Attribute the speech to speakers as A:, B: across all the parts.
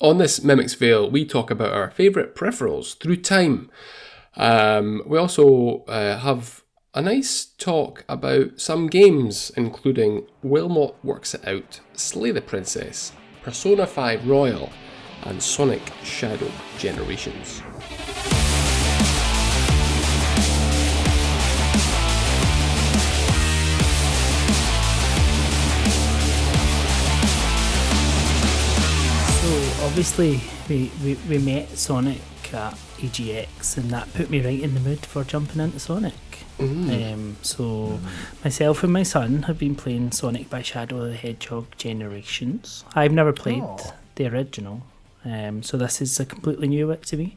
A: On this Mimic's Veil, we talk about our favourite peripherals through time. We also have a nice talk about some games, including Wilmot Works It Out, Slay the Princess, Persona 5 Royal, and Sonic Shadow Generations.
B: Obviously, we met Sonic at EGX, and that put me right in the mood for jumping into Sonic. Myself and my son have been playing Sonic by Shadow of the Hedgehog Generations. I've never played the original, so this is a completely new one to me.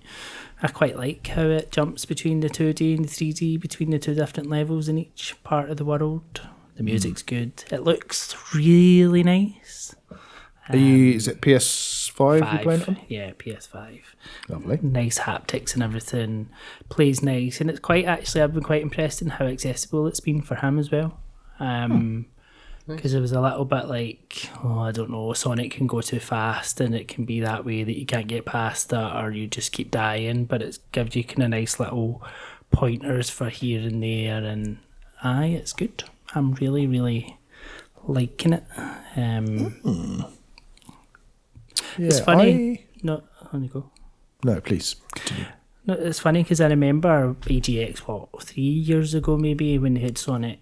B: I quite like how it jumps between the 2D and the 3D, between the two different levels in each part of the world. The music's good. It looks really nice.
C: Is it PS5 you're playing it on?
B: Yeah, PS5.
C: Lovely.
B: Nice haptics and everything. Plays nice. And it's quite, actually, I've been quite impressed in how accessible it's been for him as well. Because it was a little bit like, I don't know, Sonic can go too fast and it can be that way that you can't get past it or you just keep dying. But it gives you kind of nice little pointers for here and there. And it's good. I'm really, really liking it. It's funny. On you go.
C: No, please continue.
B: No, it's funny because I remember EGX 3 years ago maybe when they had Sonic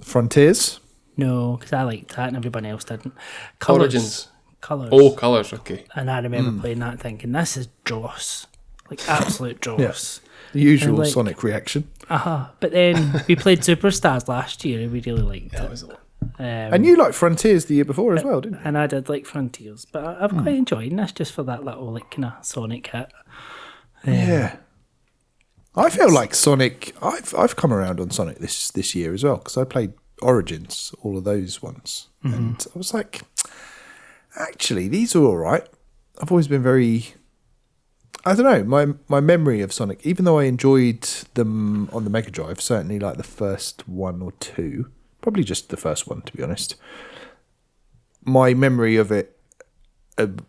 C: Frontiers.
B: No, because I liked that and everyone else didn't.
A: Origins.
B: Colours.
A: Oh, Colours. Okay.
B: And I remember playing that, thinking this is dross, like absolute dross.
C: Yes. The usual Sonic reaction.
B: But then we played Superstars last year and we really liked it.
A: Was a lot.
C: And you liked Frontiers the year before as well, didn't you?
B: And I did like Frontiers, but I'm quite enjoying this just for that little like kind of Sonic hit.
C: Yeah, I feel like Sonic. I've come around on Sonic this year as well because I played Origins, all of those ones, and I was like, actually, these are all right. I've always been very. I don't know, my memory of Sonic, even though I enjoyed them on the Mega Drive, certainly like the first one or two. Probably just the first one, to be honest. My memory of it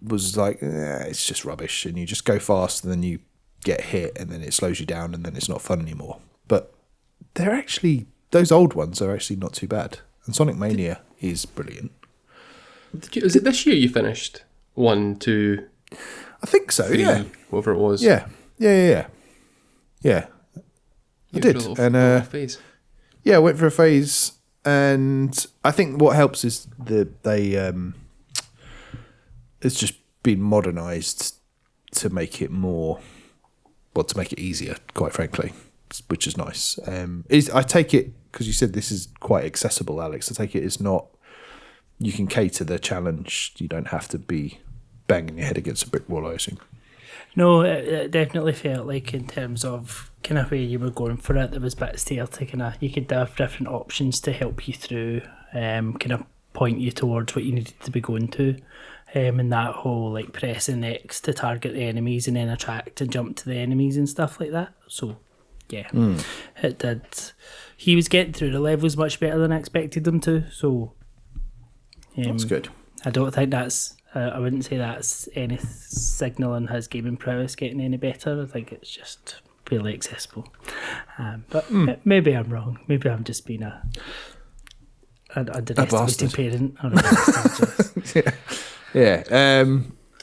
C: was like, it's just rubbish, and you just go fast, and then you get hit, and then it slows you down, and then it's not fun anymore. But they're actually, those old ones are actually not too bad. And Sonic Mania is brilliant.
A: Was it this year you finished 1, 2?
C: I think so,
A: 3,
C: yeah.
A: Whatever it was.
C: Yeah. I did. And
A: phase.
C: Yeah, I went for a phase. And I think what helps is it's just been modernised to make it to make it easier, quite frankly, which is nice. I take it, because you said this is quite accessible, Alex, I take it it's not, you can cater the challenge, you don't have to be banging your head against a brick wall, I assume.
B: No, it definitely felt like in terms of kind of where you were going for it, there was bits there to kind of, you could have different options to help you through, kind of point you towards what you needed to be going to. And that whole like pressing X to target the enemies and then attract and jump to the enemies and stuff like that. So, yeah, it did. He was getting through the levels much better than I expected him to. So,
C: that's good.
B: I don't think that's... I wouldn't say that's any signal in his gaming prowess getting any better. I think it's just fairly accessible. But maybe I'm wrong. Maybe I'm just being a underestimating parent. I don't know.
C: Yeah.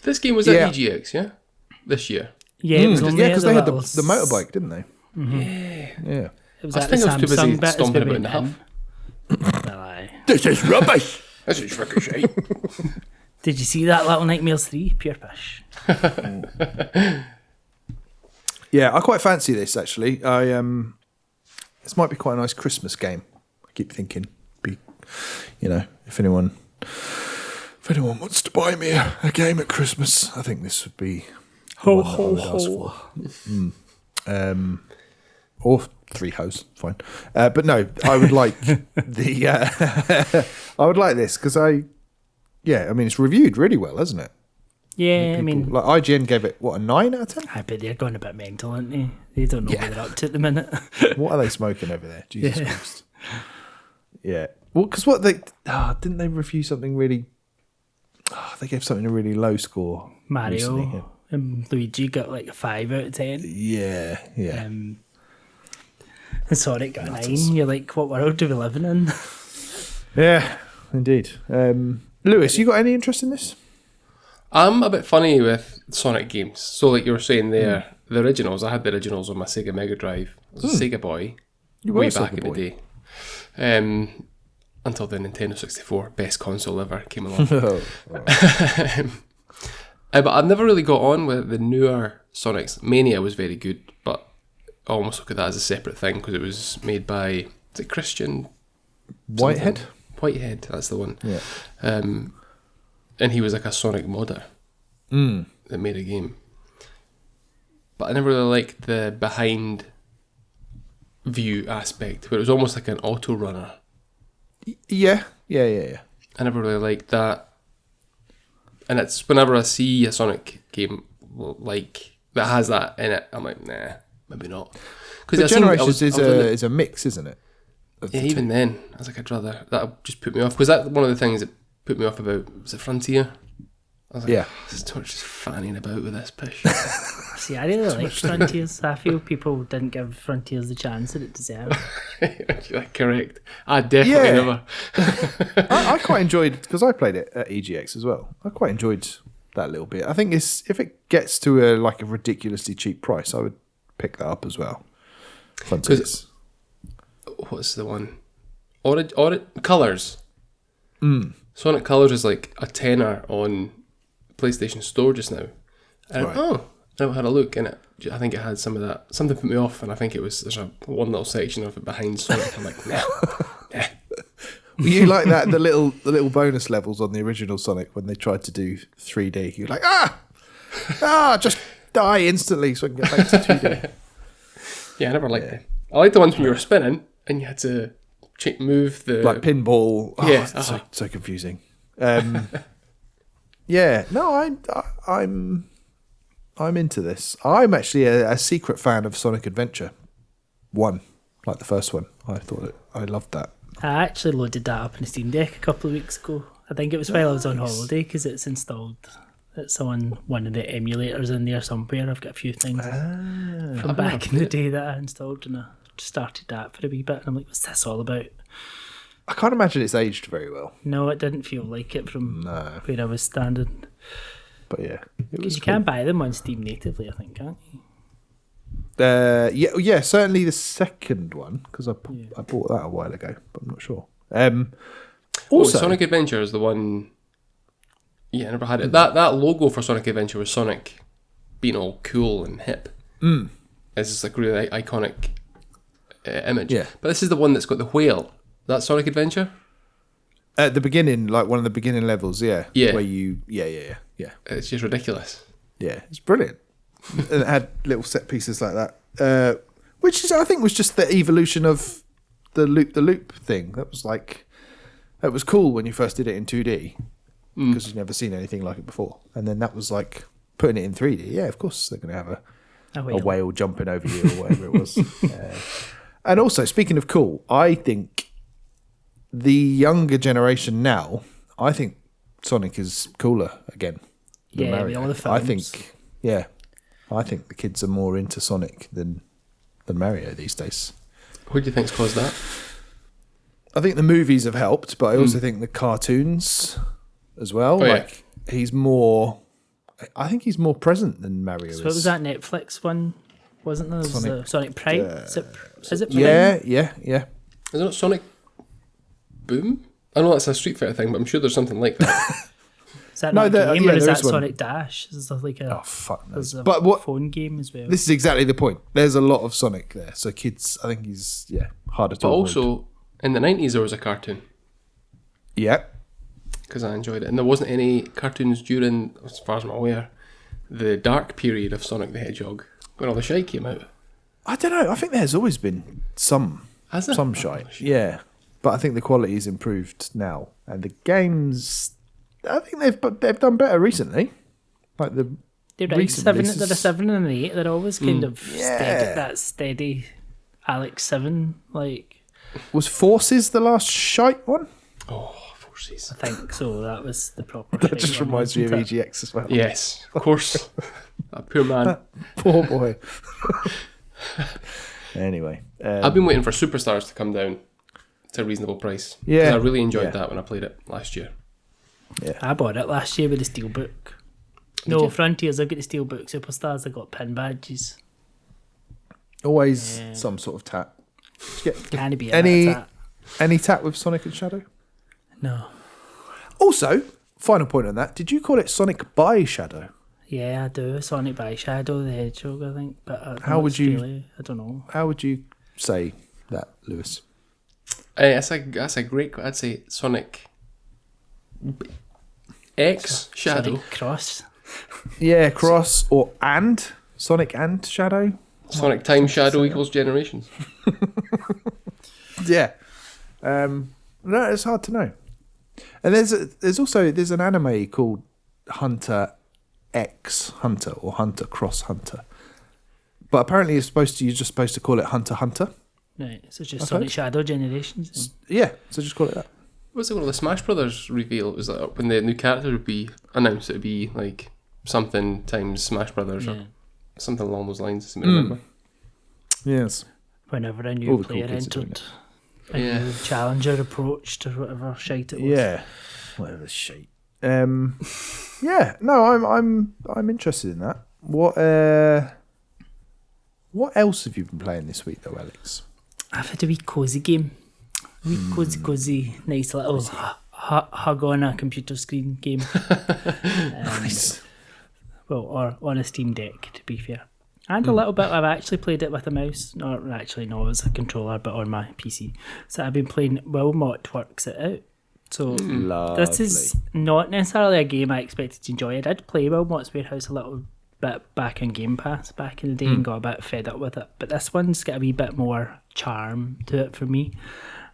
A: This game was at EGX, yeah? This year.
B: Yeah, it was only
C: because they had the motorbike, didn't they?
B: Mm-hmm.
C: Yeah.
B: It was at the Samsung bit
A: stomping about in the half.
C: This is rubbish.
A: This is ricochet.
B: Did you see that Little Nightmares 3? Pure pish.
C: Yeah, I quite fancy this actually. This might be quite a nice Christmas game. I keep thinking, if anyone wants to buy me a game at Christmas, I think this would be the one that I would ask for. Or 3 hoes, fine. But no, I would like I would like this because it's reviewed really well, hasn't it?
B: Yeah,
C: like IGN gave it, a 9 out of 10?
B: I bet they're going a bit mental, aren't they? They don't know what they're up to at the minute.
C: What are they smoking over there? Jesus Christ. Yeah. Well, because didn't they review something really... they gave something a really low score.
B: Mario
C: recently, yeah.
B: and Luigi got like a 5 out of 10.
C: Yeah.
B: And Sonic got a 9. You're like, what world do we live in?
C: Yeah, indeed. Lewis, you got any interest in this?
A: I'm a bit funny with Sonic games. So like you were saying there, the originals, I had the originals on my Sega Mega Drive. I was a Sega boy
C: You were
A: way
C: a
A: back
C: Sega
A: in
C: boy.
A: the day. Until the Nintendo 64, best console ever, came along. But I've never really got on with the newer Sonics. Mania was very good, but I almost look at that as a separate thing because it was made by, is it Christian?
C: Whitehead?
A: Something? Whitehead, that's the one.
C: Yeah.
A: And he was like a Sonic modder that made a game. But I never really liked the behind view aspect, where it was almost like an auto runner.
C: Yeah.
A: I never really liked that. And it's whenever I see a Sonic game like that has that in it, I'm like, nah, maybe not.
C: But Generations is a mix, isn't it?
A: Yeah, even then, I was like, I'd rather that just put me off because that's one of the things that put me off about was it Frontier. I was like,
C: Yeah.
A: This torch is fanning about with this push.
B: See, I really like Frontiers. I feel people didn't give Frontiers the chance that it deserved.
A: Correct. I definitely
C: Yeah.
A: never.
C: I quite enjoyed, because I played it at EGX as well. I quite enjoyed that little bit. I think if it gets to a ridiculously cheap price, I would pick that up as well. Frontiers.
A: What's the one? Colours. Sonic Colours is like a tenner on PlayStation Store just now. And
C: Right.
A: I had a look in it. I think it had some of that. Something put me off, and I think there's one little section of it behind Sonic. I'm like, nah.
C: You like that the little bonus levels on the original Sonic when they tried to do 3D. You're like, just die instantly so I can get back to 2D.
A: Yeah, I never liked them. I liked the ones when you were spinning and you had to move the
C: Like pinball. Oh,
A: Yeah,
C: it's so confusing. Yeah, no, I'm into this. I'm actually a secret fan of Sonic Adventure 1, like the first one. I loved that.
B: I actually loaded that up in the Steam Deck a couple of weeks ago. I think it was while I was on holiday because it's installed. It's on one of the emulators in there somewhere. I've got a few things from back in the day that I installed, and I started that for a wee bit. And I'm like, what's this all about?
C: I can't imagine it's aged very well.
B: No, it didn't feel like it from where I was standing.
C: But yeah, it
B: Because
C: was
B: you can buy them on Steam natively, I think, can't you?
C: Yeah, certainly the second one, because I bought that a while ago, but I'm not sure. Also,
A: Sonic Adventure is the one. Yeah, I never had it. That logo for Sonic Adventure was Sonic being all cool and hip. It's just like really iconic image.
C: Yeah.
A: But this is the one that's got the whale. That's Sonic Adventure?
C: at the beginning, like one of the beginning levels, yeah.
A: Yeah.
C: Where you, yeah.
A: It's just ridiculous.
C: Yeah, it's brilliant. And it had little set pieces like that, which is, I think, was just the evolution of the loop thing. That was cool when you first did it in 2D because you'd never seen anything like it before. And then that was like putting it in 3D. Yeah, of course they're going to have a whale jumping over you or whatever it was. And also, speaking of cool, I think the younger generation now, I think Sonic is cooler again. Than
B: Yeah,
C: Mario.
B: with all the films.
C: I think the kids are more into Sonic than Mario these days.
A: What do you think's caused that?
C: I think the movies have helped, but I also think the cartoons as well.
A: Oh, yeah.
C: Like I think he's more present than Mario is.
B: So what was that Netflix one? Wasn't there? Sonic, Sonic Prime? Is it Prime?
C: Yeah.
A: Is it not Sonic Boom? I know that's a Street Fighter thing, but I'm sure there's something like that.
B: Is that
C: No,
B: not a game,
C: yeah,
B: or is
C: there
B: that
C: is one.
B: Sonic Dash? Is there like a,
C: Oh fuck
B: there's
C: knows.
B: a
C: But what?
B: phone game as well?
C: This is exactly the point. There's a lot of Sonic there, so kids. I think he's harder to.
A: But
C: avoid.
A: also, in the 90s there was a cartoon,
C: yeah.
A: because I enjoyed it. And there wasn't any cartoons during, as far as I'm aware, the dark period of Sonic the Hedgehog, when all the shite came out.
C: I don't know. I think there's always been some
A: Has there?
C: shite. Yeah, but I think the quality's improved now, and the games. I think they've done better recently. Like the
B: They're right.
C: recent
B: They're
C: releases.
B: a 7 and an 8. They're always kind of
C: Yeah.
B: steady Alex 7. Like,
C: Was Forces the last shite one?
A: Oh, Forces.
B: I think so. That was the proper.
C: That just reminds me of EGX as well.
A: Yes, of course. That poor man.
C: Poor boy. Anyway.
A: I've been waiting for Superstars to come down to a reasonable price.
C: Yeah.
A: 'Cause I really enjoyed that when I played it last year.
B: I bought it last year with the Steelbook. No, Frontiers, I've got the Steelbook. Superstars, I got pin badges.
C: Always some sort of tat.
B: Can it be
C: Any tat with Sonic and Shadow?
B: No.
C: Also, final point on that, did you call it Sonic by Shadow?
B: Yeah, I do. Sonic by Shadow the Hedgehog, I think. But
C: How would you...
B: Really, I don't know.
C: How would you say that, Lewis?
A: That's a great... I'd say Sonic X Shadow.
B: Sonic Cross.
C: Yeah, cross or and. Sonic and Shadow?
A: Sonic Time Shadow equals Generations.
C: Yeah. No, it's hard to know. And there's an anime called Hunter X Hunter or Hunter Cross Hunter. But apparently you're just supposed to call it Hunter Hunter.
B: Right, so just Sonic Shadow Generations.
C: Yeah, so just call it that.
A: What's it called? The Smash Brothers reveal was that when the new character would be announced, it would be like something times Smash Brothers or something along those lines. I remember.
C: Yes.
B: Whenever a new player entered, a new challenger approached or whatever shite it was.
C: Yeah, whatever shite. Yeah, no, I'm interested in that. What else have you been playing this week though, Alex?
B: I've had a wee cosy game. A wee cozy, nice little hug on a computer screen game.
C: Nice.
B: Well, or on a Steam Deck, to be fair. And a little bit, I've actually played it with a mouse. Not actually, no, it was a controller, but on my PC. So I've been playing Wilmot Works It Out. So this is not necessarily a game I expected to enjoy. I did play Wilmot's Warehouse a little bit back on Game Pass back in the day and got a bit fed up with it. But this one's got a wee bit more charm to it for me.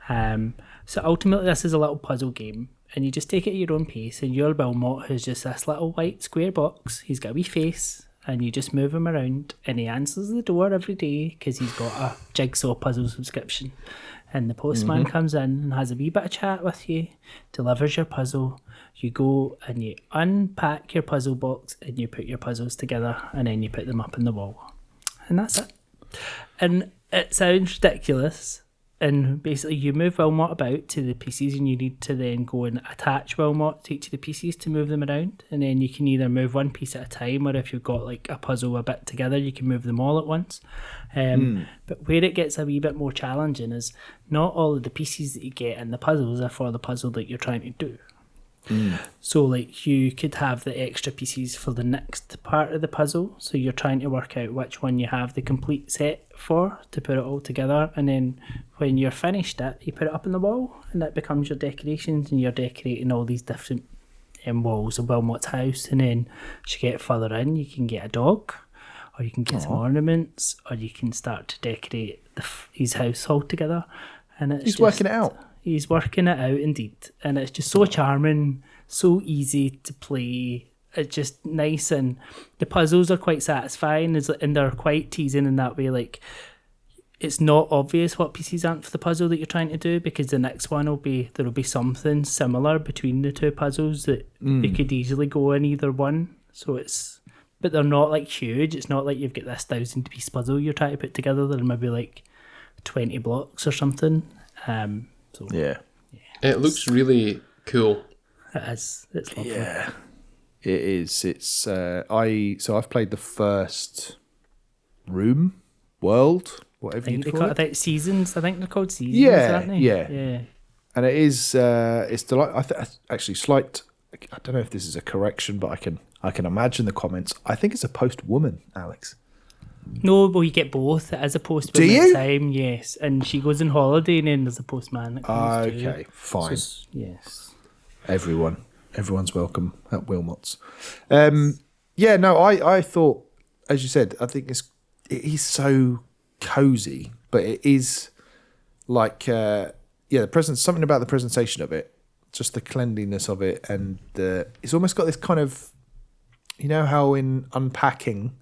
B: So ultimately this is a little puzzle game and you just take it at your own pace, and your Wilmot who's just this little white square box. He's got a wee face and you just move him around and he answers the door every day because he's got a jigsaw puzzle subscription. And the postman comes in and has a wee bit of chat with you, delivers your puzzle. You go and you unpack your puzzle box and you put your puzzles together and then you put them up in the wall. And that's it. And it sounds ridiculous. And basically you move Wilmot about to the pieces and you need to then go and attach Wilmot to each of the pieces to move them around. And then you can either move one piece at a time, or if you've got like a puzzle a bit together, you can move them all at once. But where it gets a wee bit more challenging is not all of the pieces that you get in the puzzles are for the puzzle that you're trying to do. So like you could have the extra pieces for the next part of the puzzle, so you're trying to work out which one you have the complete set for to put it all together, and then when you're finished it, you put it up on the wall and that becomes your decorations, and you're decorating all these different walls of Wilmot's house. And then as you get further in, you can get a dog, or you can get some ornaments, or you can start to decorate his house all together. And it's
C: He's working it out.
B: He's working it out indeed, and it's just so charming, so easy to play. It's just nice, and the puzzles are quite satisfying, and they're quite teasing in that way. Like, it's not obvious what pieces aren't for the puzzle that you're trying to do, because the next one there'll be something similar between the two puzzles that they could easily go in either one. So but they're not like huge. It's not like you've got this 1,000-piece puzzle you're trying to put together. They're maybe like 20 blocks or something.
A: It looks really cool.
B: It is. It's lovely.
C: Yeah, it is. It's I've played the first world, whatever you call it.
B: I think seasons. I think they're called seasons.
C: Yeah,
B: aren't they?
C: yeah. And it is. It's actually slight. I don't know if this is a correction, but I can imagine the comments. I think it's a post-woman, Alex.
B: No, well, you get both. It is a postman at the time, yes. And she goes on holiday and then there's a postman that comes
C: okay, fine.
B: So, yes.
C: Everyone's welcome at Wilmot's. I thought, as you said, I think he's so cozy, but it is like, something about the presentation of it, just the cleanliness of it, and it's almost got this kind of, you know how in unpacking,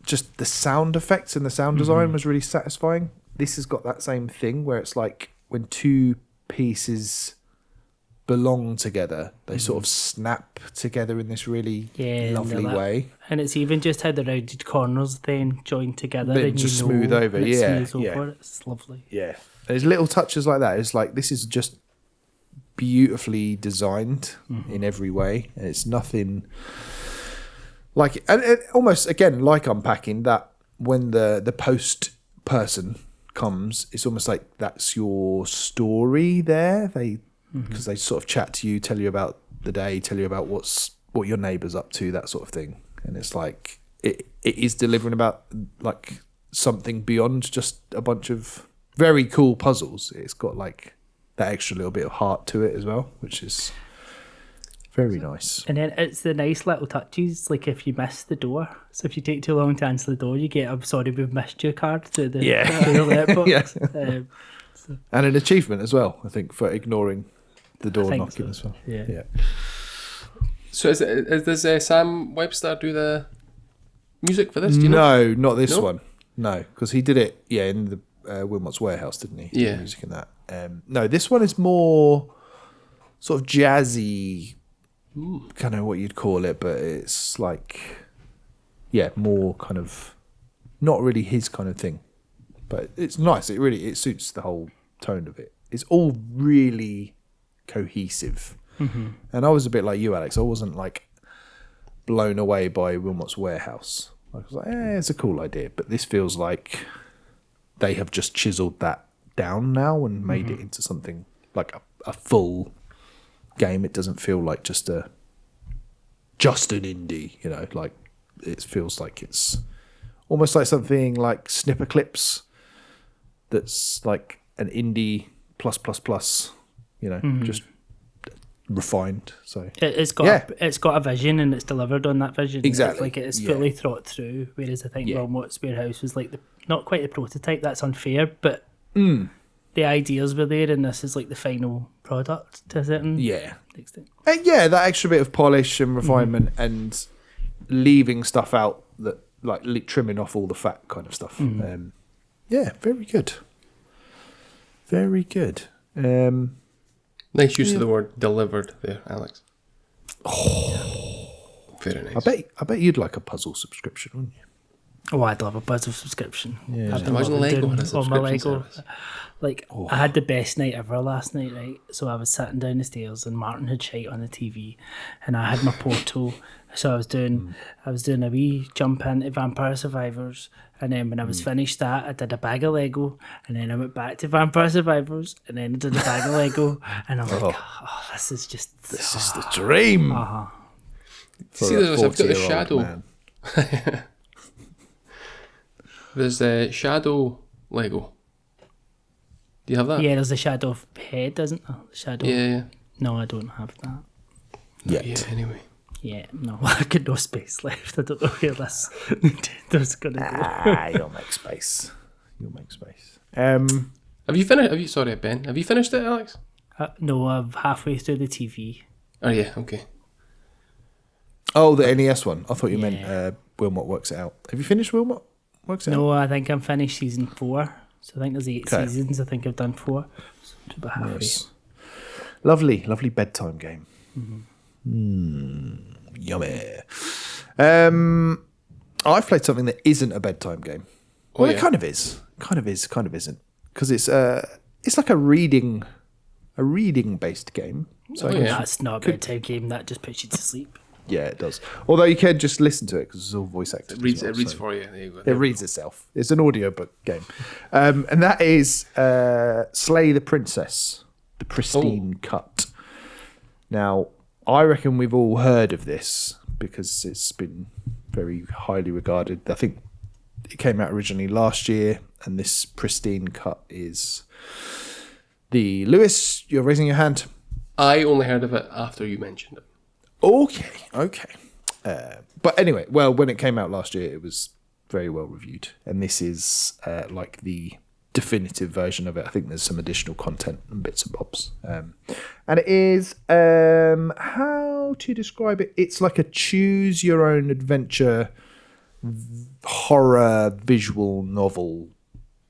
C: just the sound effects and the sound design was really satisfying. This has got that same thing where it's like when two pieces belong together. They sort of snap together in this really lovely way.
B: And it's even just how the rounded corners then join together
C: Then
B: and
C: just smooth over,
B: and it
C: yeah,
B: smooths
C: yeah.
B: over. It's lovely.
C: Yeah. There's little touches like that. It's like this is just beautifully designed in every way. And it's nothing like, and it almost, again, like unpacking, that when the post person comes, it's almost like that's your story there. Because they sort of chat to you, tell you about the day, tell you about what your neighbour's up to, that sort of thing. And it's like it is delivering about like something beyond just a bunch of very cool puzzles. It's got like that extra little bit of heart to it as well, which is very nice.
B: And then it's the nice little touches, like if you miss the door. So if you take too long to answer the door, you get "I'm sorry, we've missed your" card to the to the letterbox.
C: And an achievement as well, I think, for ignoring the door knocking as well.
B: Yeah.
A: So does Sam Webster do the music for this? Do you know?
C: No, not this one. No, because he did it, in the Wilmot's Warehouse, didn't he? He did the music in that. No, this one is more sort of jazzy, kind of what you'd call it, but it's like, more kind of not really his kind of thing. But it's nice. It suits the whole tone of it. It's all really cohesive. And I was a bit like you, Alex. I wasn't like blown away by Wilmot's Warehouse. I was like, it's a cool idea, but this feels like they have just chiseled that down now and made it into something like a full game. It doesn't feel like just an indie, like it feels like it's almost like something like Snipper Clips that's like an indie plus, just refined. So
B: it's got a vision and it's delivered on that vision.
C: Exactly.
B: Like it is fully thought through. Whereas I think Wilmot's Warehouse was like not quite the prototype. That's unfair, but the ideas were there, and this is like the final product to a certain extent.
C: That extra bit of polish and refinement and leaving stuff out that like trimming off all the fat kind of stuff. Very good. Very good.
A: Nice use of the word delivered there, Alex. Very nice.
C: I bet you'd like a puzzle subscription, wouldn't you?
B: Oh, I'd love a puzzle subscription.
C: Yeah.
B: I'd
A: Imagine Lego had a subscription service.
B: Like, I had the best night ever last night, right? So I was sitting down the stairs and Martin had shite on the TV and I had my Portal. So I was doing a wee jump into Vampire Survivors, and then when I was finished that, I did a bag of Lego, and then I went back to Vampire Survivors, and then I did a bag of Lego, and I'm like, this is the
C: dream.
A: See, I've got the shadow. There's a shadow Lego. Do you have that?
B: Yeah, there's a shadow head, isn't there? Shadow.
A: Yeah.
B: No, I don't have that.
A: Yeah, anyway.
B: Yeah, no, I got no space left. I don't know where this Nintendo's gonna go.
C: You'll make space.
A: Have you finished? Sorry, Ben. Have you finished it, Alex?
B: No, I'm halfway through the TV.
A: Oh yeah, okay.
C: Oh, the NES one. I thought you meant Wilmot Works It Out. Have you finished Wilmot Works It Out?
B: No, I think I'm finished season 4. So I think there's 8 seasons. I think I've done 4. So I'm about halfway.
C: Nice. Lovely bedtime game. Yummy. I've played something that isn't a bedtime game. Well, it kind of is. Kind of isn't. Because it's like a reading based game. So
B: That's not a bedtime game. That just puts you to sleep.
C: Yeah, it does. Although you can just listen to it because it's all voice acted.
A: It reads for you. There you go.
C: It reads itself. It's an audiobook game. And that is Slay the Princess, the Pristine Cut. Now, I reckon we've all heard of this because it's been very highly regarded. I think it came out originally last year, and this Pristine Cut is the... Lewis, you're raising your hand.
A: I only heard of it after you mentioned it.
C: Okay. But anyway, well, when it came out last year, it was very well reviewed. And this is like the definitive version of it. I think there's some additional content and bits and bobs. And it is, how to describe it? It's like a choose your own adventure horror visual novel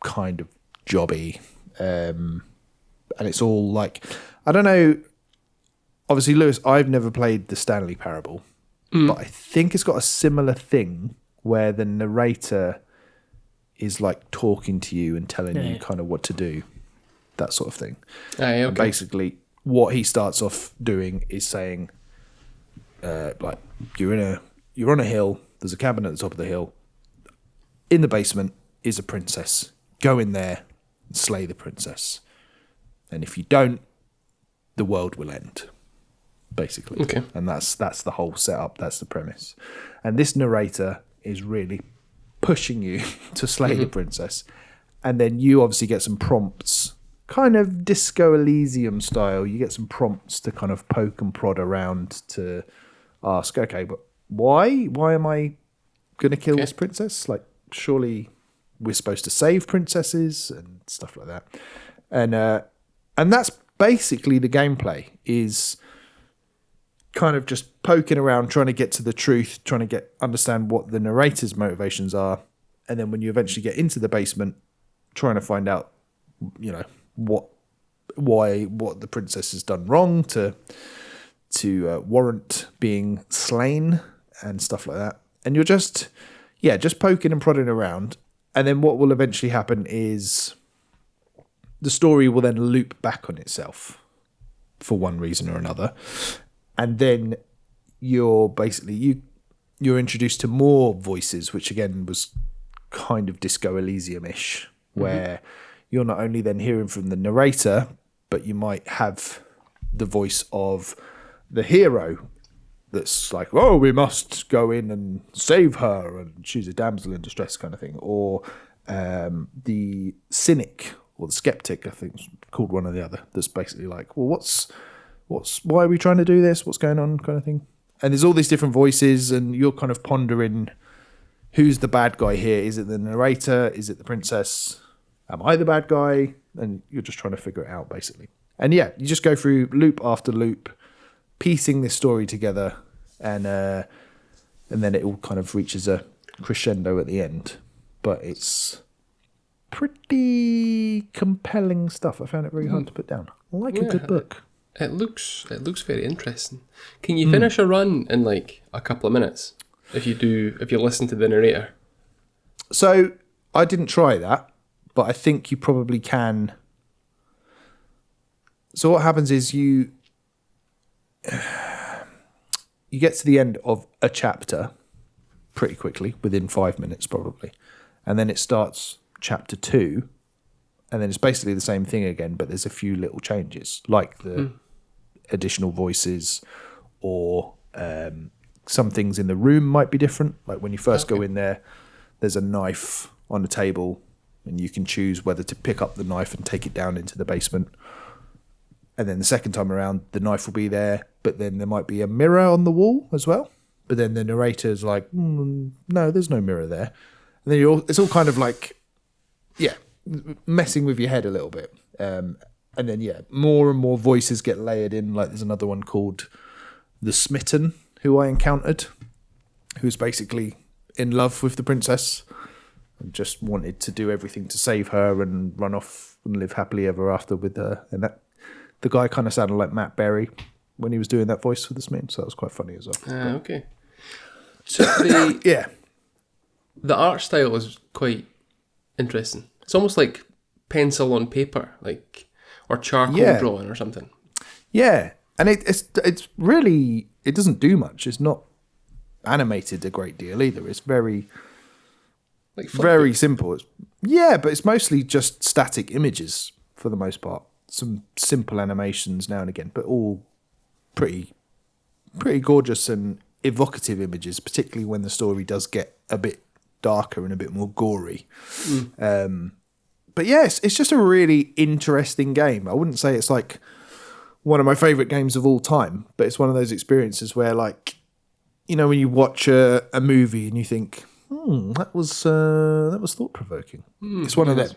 C: kind of jobby. and it's all like, I don't know. Obviously, Lewis, I've never played the Stanley Parable, but I think it's got a similar thing where the narrator is like talking to you and telling you kind of what to do, that sort of thing.
A: Okay.
C: And basically, what he starts off doing is saying, like, you're on a hill. There's a cabin at the top of the hill. In the basement is a princess. Go in there and slay the princess. And if you don't, the world will end. Basically.
A: Okay.
C: And that's the whole setup. That's the premise. And this narrator is really pushing you to slay the princess. And then you obviously get some prompts, kind of Disco Elysium style. You get some prompts to kind of poke and prod around to ask, okay, but why? Why am I going to kill this princess? Like, surely we're supposed to save princesses and stuff like that. And that's basically the gameplay, is kind of just poking around, trying to get to the truth, trying to understand what the narrator's motivations are. And then when you eventually get into the basement, trying to find out, you know, what the princess has done wrong to warrant being slain and stuff like that. And you're just poking and prodding around. And then what will eventually happen is the story will then loop back on itself for one reason or another. And then you're introduced to more voices, which again was kind of Disco Elysium-ish, where you're not only then hearing from the narrator, but you might have the voice of the hero that's like, oh, we must go in and save her, and she's a damsel in distress kind of thing. Or the cynic or the skeptic, I think it's called one or the other, that's basically like, well, why are we trying to do this? What's going on kind of thing? And there's all these different voices, and you're kind of pondering, who's the bad guy here? Is it the narrator? Is it the princess? Am I the bad guy? And you're just trying to figure it out, basically. And yeah, you just go through loop after loop, piecing this story together, and then it all kind of reaches a crescendo at the end. But it's pretty compelling stuff. I found it very hard to put down. I like a good book.
A: It looks very interesting. Can you finish a run in like a couple of minutes if you listen to the narrator?
C: So I didn't try that, but I think you probably can. So what happens is you get to the end of a chapter pretty quickly, within 5 minutes probably, and then it starts chapter 2, and then it's basically the same thing again, but there's a few little changes, like the additional voices, or some things in the room might be different. Like when you first go in there, there's a knife on the table, and you can choose whether to pick up the knife and take it down into the basement. And then the second time around, the knife will be there, but then there might be a mirror on the wall as well. But then the narrator's like, no, there's no mirror there. And then it's all kind of like, messing with your head a little bit. And then, more and more voices get layered in. Like there's another one called The Smitten, who I encountered, who's basically in love with the princess and just wanted to do everything to save her and run off and live happily ever after with her. And that the guy kind of sounded like Matt Berry when he was doing that voice for The Smitten, so that was quite funny as well.
A: Okay. So the art style is quite interesting. It's almost like pencil on paper, or charcoal drawing or something. Yeah,
C: and it's really, it doesn't do much. It's not animated a great deal either. It's very very simple. But it's mostly just static images for the most part. Some simple animations now and again, but all pretty gorgeous and evocative images, particularly when the story does get a bit darker and a bit more gory. But yes, it's just a really interesting game. I wouldn't say it's like one of my favourite games of all time, but it's one of those experiences where, like, you know, when you watch a movie and you think, that was thought-provoking. It's one of them.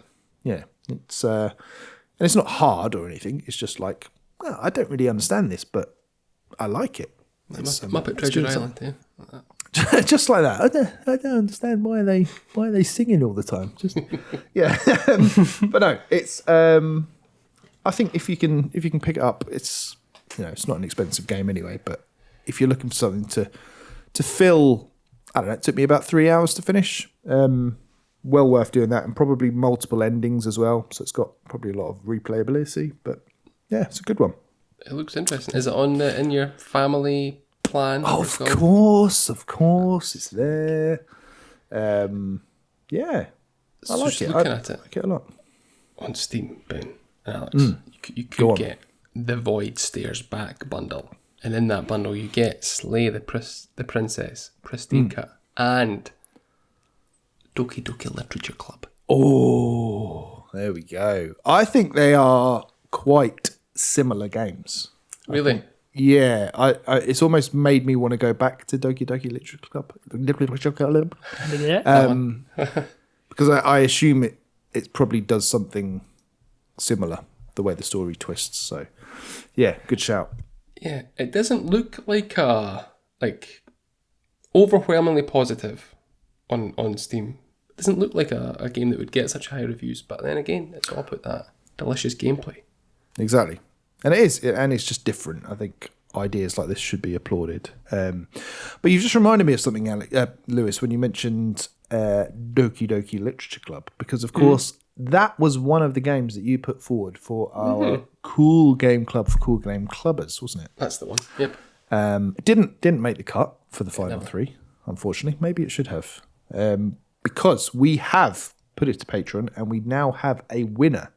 C: Yeah, it's and it's not hard or anything. It's just like, I don't really understand this, but I like it.
A: Muppet Treasure Island, yeah.
C: Just like that. I don't understand why are they singing all the time. Just but no, it's I think if you can pick it up, it's it's not an expensive game anyway. But if you're looking for something to fill, I don't know, it took me about 3 hours to finish. Well worth doing that, and probably multiple endings as well. So it's got probably a lot of replayability. But yeah, it's a good one.
A: It looks interesting. Is it on in your family plan?
C: Of course, it's there. Yeah, I like
A: Just
C: it.
A: looking
C: I
A: at it
C: like it a lot.
A: on Steam, Ben and Alex, you
C: Go
A: could
C: on.
A: get the Void Stairs Back bundle, and in that bundle you get Slay the Princess, Pristine, and Doki Doki Literature Club.
C: Oh, there we go. I think they are quite similar games.
A: Really?
C: Yeah, I it's almost made me want to go back to Doki Doki Literature Club. Because I assume it probably does something similar, the way the story twists. So, yeah, good shout.
A: Yeah, it doesn't look like overwhelmingly positive on Steam. It doesn't look like a game that would get such high reviews, but then again, it's all about that delicious gameplay.
C: Exactly. And it is, and it's just different. I think ideas like this should be applauded. But you've just reminded me of something, Lewis, when you mentioned Doki Doki Literature Club, because of course that was one of the games that you put forward for our Cool Game Club for Cool Game Clubbers, wasn't it?
A: That's the one. Yep.
C: It didn't make the cut for the final three, unfortunately. Maybe it should have, because we have put it to Patreon and we now have a winner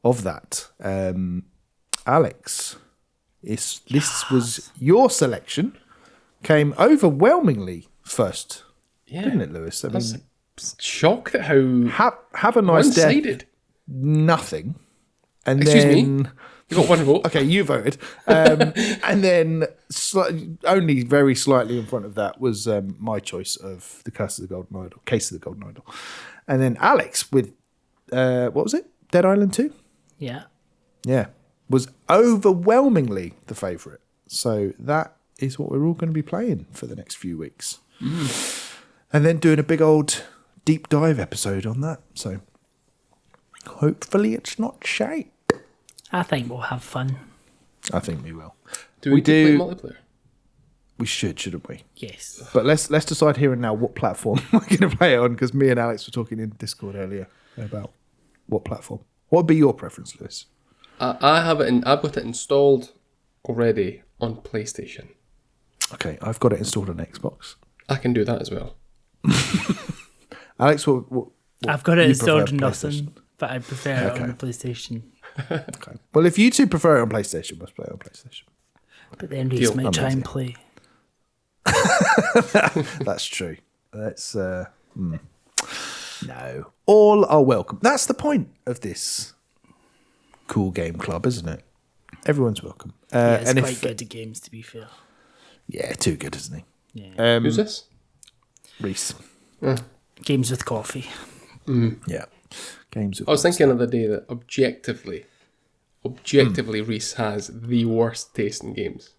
C: of that. Alex, this was your selection. Came overwhelmingly first, didn't it, Lewis? I mean,
A: shocked at how
C: have a nice death.
A: one-sided.
C: Nothing, and
A: Excuse
C: then
A: me? You got one vote.
C: okay, you voted, and then only very slightly in front of that was my choice of the Case of the Golden Idol, and then Alex with what was it? Dead Island 2?
B: Yeah.
C: Yeah, was overwhelmingly the favourite. So that is what we're all going to be playing for the next few weeks. And then doing a big old deep dive episode on that. So hopefully it's not shite.
B: I think we'll have fun.
C: I think we will.
A: Do we play multiplayer?
C: We shouldn't we?
B: Yes.
C: But let's decide here and now what platform we're going to play it on, because me and Alex were talking in Discord earlier about what platform. What would be your preference, Lewis?
A: I have it. I've got it installed already on PlayStation.
C: Okay, I've got it installed on Xbox.
A: I can do that as well.
C: Alex, what
B: I've got it
C: you
B: installed
C: prefer,
B: in
C: PlayStation?
B: nothing, but I prefer it on the PlayStation.
C: Okay. Well, if you two prefer it on PlayStation, let's play it on PlayStation.
B: But then Reese might try and play.
C: That's true. That's no. All are welcome. That's the point of this Cool Game Club, isn't it? Everyone's welcome.
B: It's quite good at games, to be fair.
C: Yeah, too good, isn't he?
B: Yeah.
A: Who's this?
C: Reese.
B: Games with coffee.
C: Yeah. Games.
A: I was thinking the other day that objectively, Reese has the worst taste in games.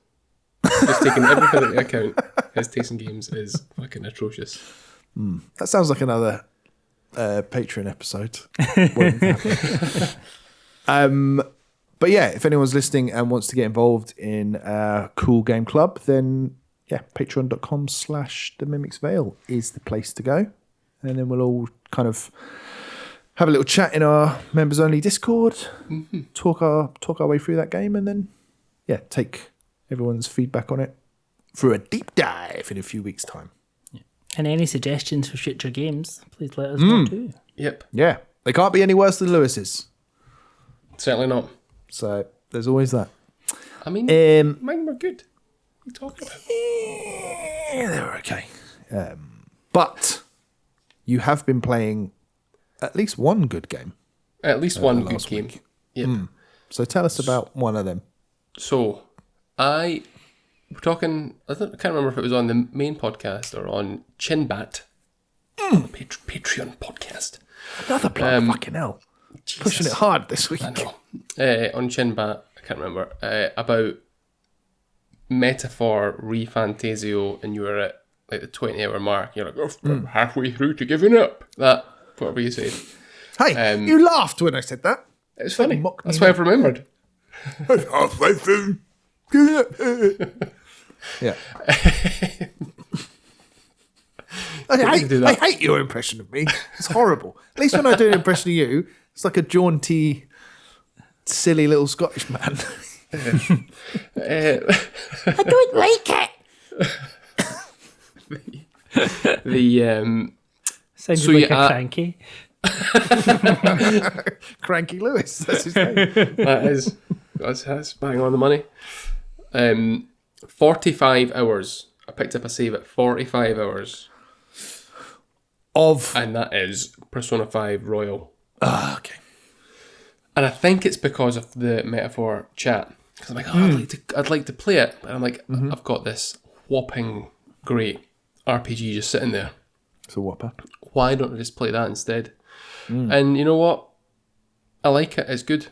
A: Just taking everything into account, his taste in games is fucking atrocious.
C: That sounds like another Patreon episode. But yeah, if anyone's listening and wants to get involved in Cool Game Club, then yeah, patreon.com/The Mimic's Veil is the place to go. And then we'll all kind of have a little chat in our members only Discord, talk our way through that game, and then yeah, take everyone's feedback on it for a deep dive in a few weeks' time.
B: Yeah. And any suggestions for future games, please let us know too.
A: Yep.
C: Yeah, they can't be any worse than Lewis's.
A: Certainly not.
C: So there's always that.
A: I mean, mine were good. What are you talking about?
C: Yeah, they were okay. But you have been playing at least one good game.
A: At least one good
C: last
A: game.
C: week.
A: Yep.
C: So tell us about one of them.
A: So, we're talking, I can't remember if it was on the main podcast or on Chinbat, Patreon podcast.
C: Another plug, fucking hell.
A: Jesus.
C: Pushing it hard this week.
A: I know. On Chinbat, I can't remember, about Metaphor Refantasio, and you were at like the 20-hour mark, you're like, I'm halfway through to giving up. That, whatever you said.
C: Hey, you laughed when I said that.
A: It's funny.
C: Mock me
A: That's why
C: now.
A: I've remembered.
C: Halfway through. Yeah. I hate your impression of me. It's horrible. At least when I do an impression of you, it's like a jaunty, silly little Scottish man.
A: I
C: don't like it.
B: Sounds
A: So
B: like
A: you
B: a cranky.
C: Cranky Lewis. That's his name.
A: that's bang on the money. 45 hours. I picked up a save at 45 hours. And that is Persona 5 Royal.
C: Okay.
A: And I think it's because of the metaphor chat. Because I'm like, I'd like to play it. But I'm like, I've got this whopping great RPG just sitting there.
C: It's a whopper.
A: Why don't I just play that instead? And you know what? I like it. It's good.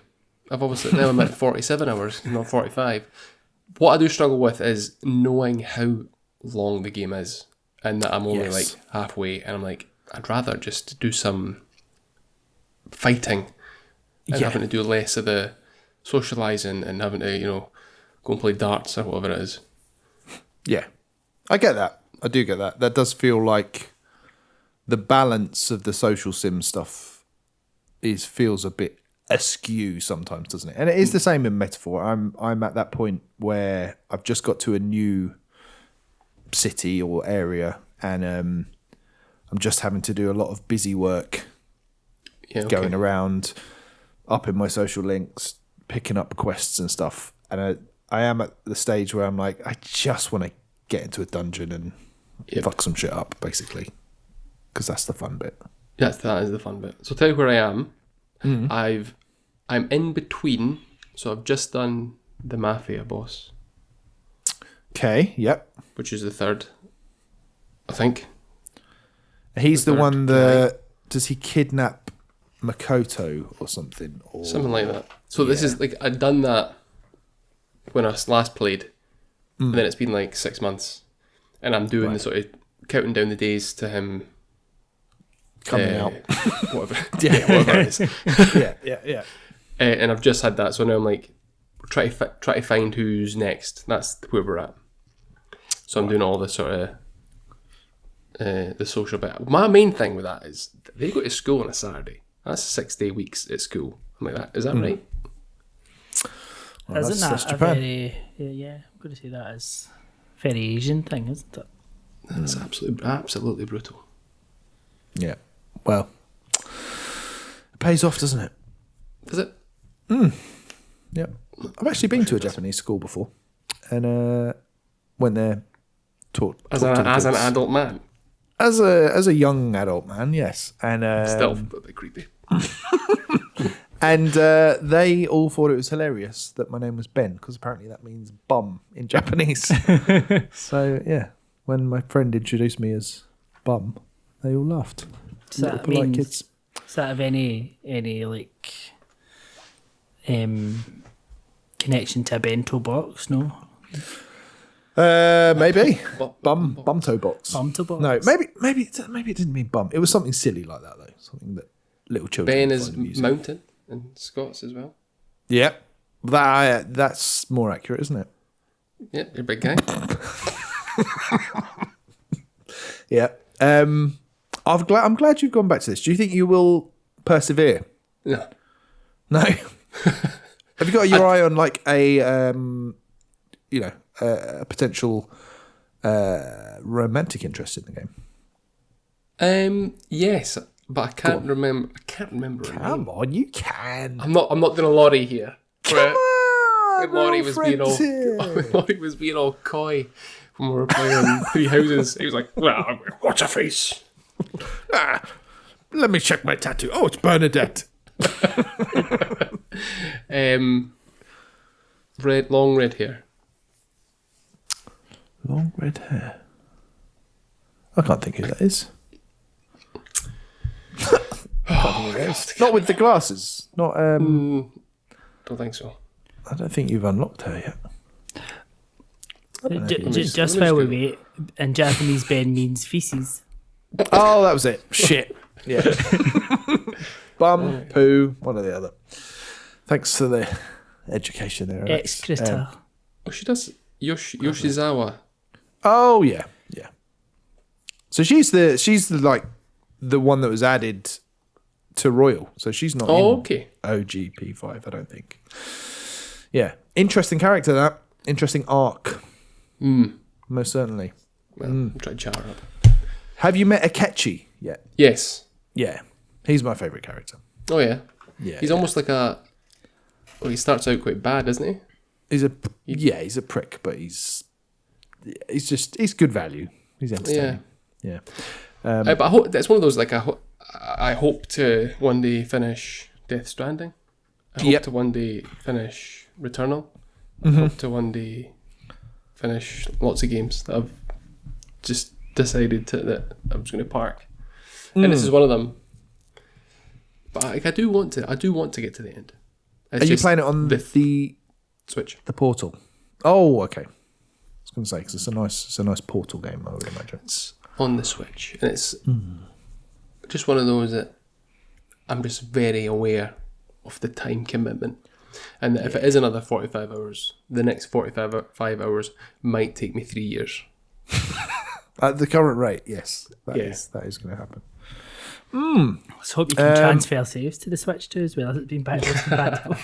A: I've obviously now I'm at 47 hours, not 45. What I do struggle with is knowing how long the game is, and that I'm only like halfway, and I'm like, I'd rather just do some fighting and having to do less of the socialising and having to, go and play darts or whatever it is.
C: Yeah. I get that. I do get that. That does feel like the balance of the social sim stuff feels a bit askew sometimes, doesn't it? And it is the same in Metaphor. I'm at that point where I've just got to a new city or area, and I'm just having to do a lot of busy work, going around, up in my social links, picking up quests and stuff. And I am at the stage where I'm like, I just want to get into a dungeon and fuck some shit up, basically, because that's the fun bit.
A: That is the fun bit. So I'll tell you where I am. I'm in between, so I've just done the Mafia boss.
C: Okay, yep.
A: Which is the third, I think.
C: He's the one that... Does he kidnap Makoto or something? Or...
A: Something like that. So this is, like, I'd done that when I last played, and then it's been like 6 months, and I'm doing the sort of counting down the days to him...
C: coming out.
A: Whatever. Whatever it is.
C: Yeah.
A: And I've just had that, so now I'm like, try to find who's next. That's where we're at. So I'm doing all the sort of the social bit. My main thing with that is they go to school on a Saturday. That's 6 day weeks at school. I'm like, that is that right?
C: Well,
B: Isn't that
C: that's
B: a
C: Japan.
B: very... Yeah, I'm going to say that is a very Asian thing, isn't it?
A: That's absolutely brutal.
C: Yeah. Well, it pays off, doesn't it?
A: Does it?
C: Yeah. I've actually been to a Japanese school before, and went there, taught
A: As
C: to the
A: an
C: kids.
A: adult man.
C: As a young adult man, yes, and
A: Still a bit creepy.
C: and they all thought it was hilarious that my name was Ben, because apparently that means bum in Japanese. So yeah, when my friend introduced me as bum, they all laughed.
B: Does that
C: Little polite
B: mean...
C: kids.
B: Does that have any like connection to a bento box? No.
C: Maybe bumto box.
B: Bumto box.
C: No, maybe it didn't mean bum. It was something silly like that though. Something that little children.
A: Ben
C: find
A: is
C: amusing.
A: mountain in Scots as well.
C: Yeah, that's more accurate, isn't it?
A: Yeah, you're a big guy.
C: Yeah. I'm glad you've gone back to this. Do you think you will persevere?
A: No.
C: No. Have you got your eye on like a a potential romantic interest in the game?
A: Yes, but I can't remember. I can't remember. Her
C: Come
A: name.
C: on, you can.
A: I'm not doing a Laurie here.
C: Come on,
A: When Laurie was being all when Laurie was being all coy when we were playing Three Houses. He was like, "Well, what's her face?"
C: Let me check my tattoo. Oh, it's Bernadette.
A: Long red hair.
C: Long red hair. I can't think who that is. Not with the glasses. Not.
A: Don't think so.
C: I don't think you've unlocked her yet.
B: Just while we wait, in Japanese, Ben means feces.
C: Oh, that was it. Shit. Yeah. Bum, poo, one or the other. Thanks for the education there, Alex.
B: Extra.
A: Oh, she does. Yoshizawa.
C: Oh yeah. So she's the like the one that was added to Royal. So she's not in
A: Okay.
C: OG P5, I don't think. Yeah. Interesting character, that. Interesting arc. Most certainly.
A: Well, I'm trying to chat her up.
C: Have you met Akechi yet?
A: Yes.
C: Yeah. He's my favourite character.
A: Oh, yeah.
C: Yeah.
A: He's almost like a... Well, he starts out quite bad, doesn't he?
C: He's a prick, but he's good value. He's entertaining. Yeah.
A: But I hope that's one of those, like, I hope to one day finish Death Stranding. I hope to one day finish Returnal. I hope to one day finish lots of games that I've just decided that I'm just going to park. And this is one of them. But I do want to get to the end.
C: Are you playing it on the
A: Switch?
C: The Portal. Oh, okay. I was going to say, because it's a nice Portal game, I would imagine.
A: It's on the Switch, and it's just one of those that I'm just very aware of the time commitment, and that if it is another 45 hours, the next 45 hours might take me 3 years.
C: At the current rate, yes, that is going to happen.
B: Let's hope you can transfer saves to the Switch too, as well as it's been backwards compatible.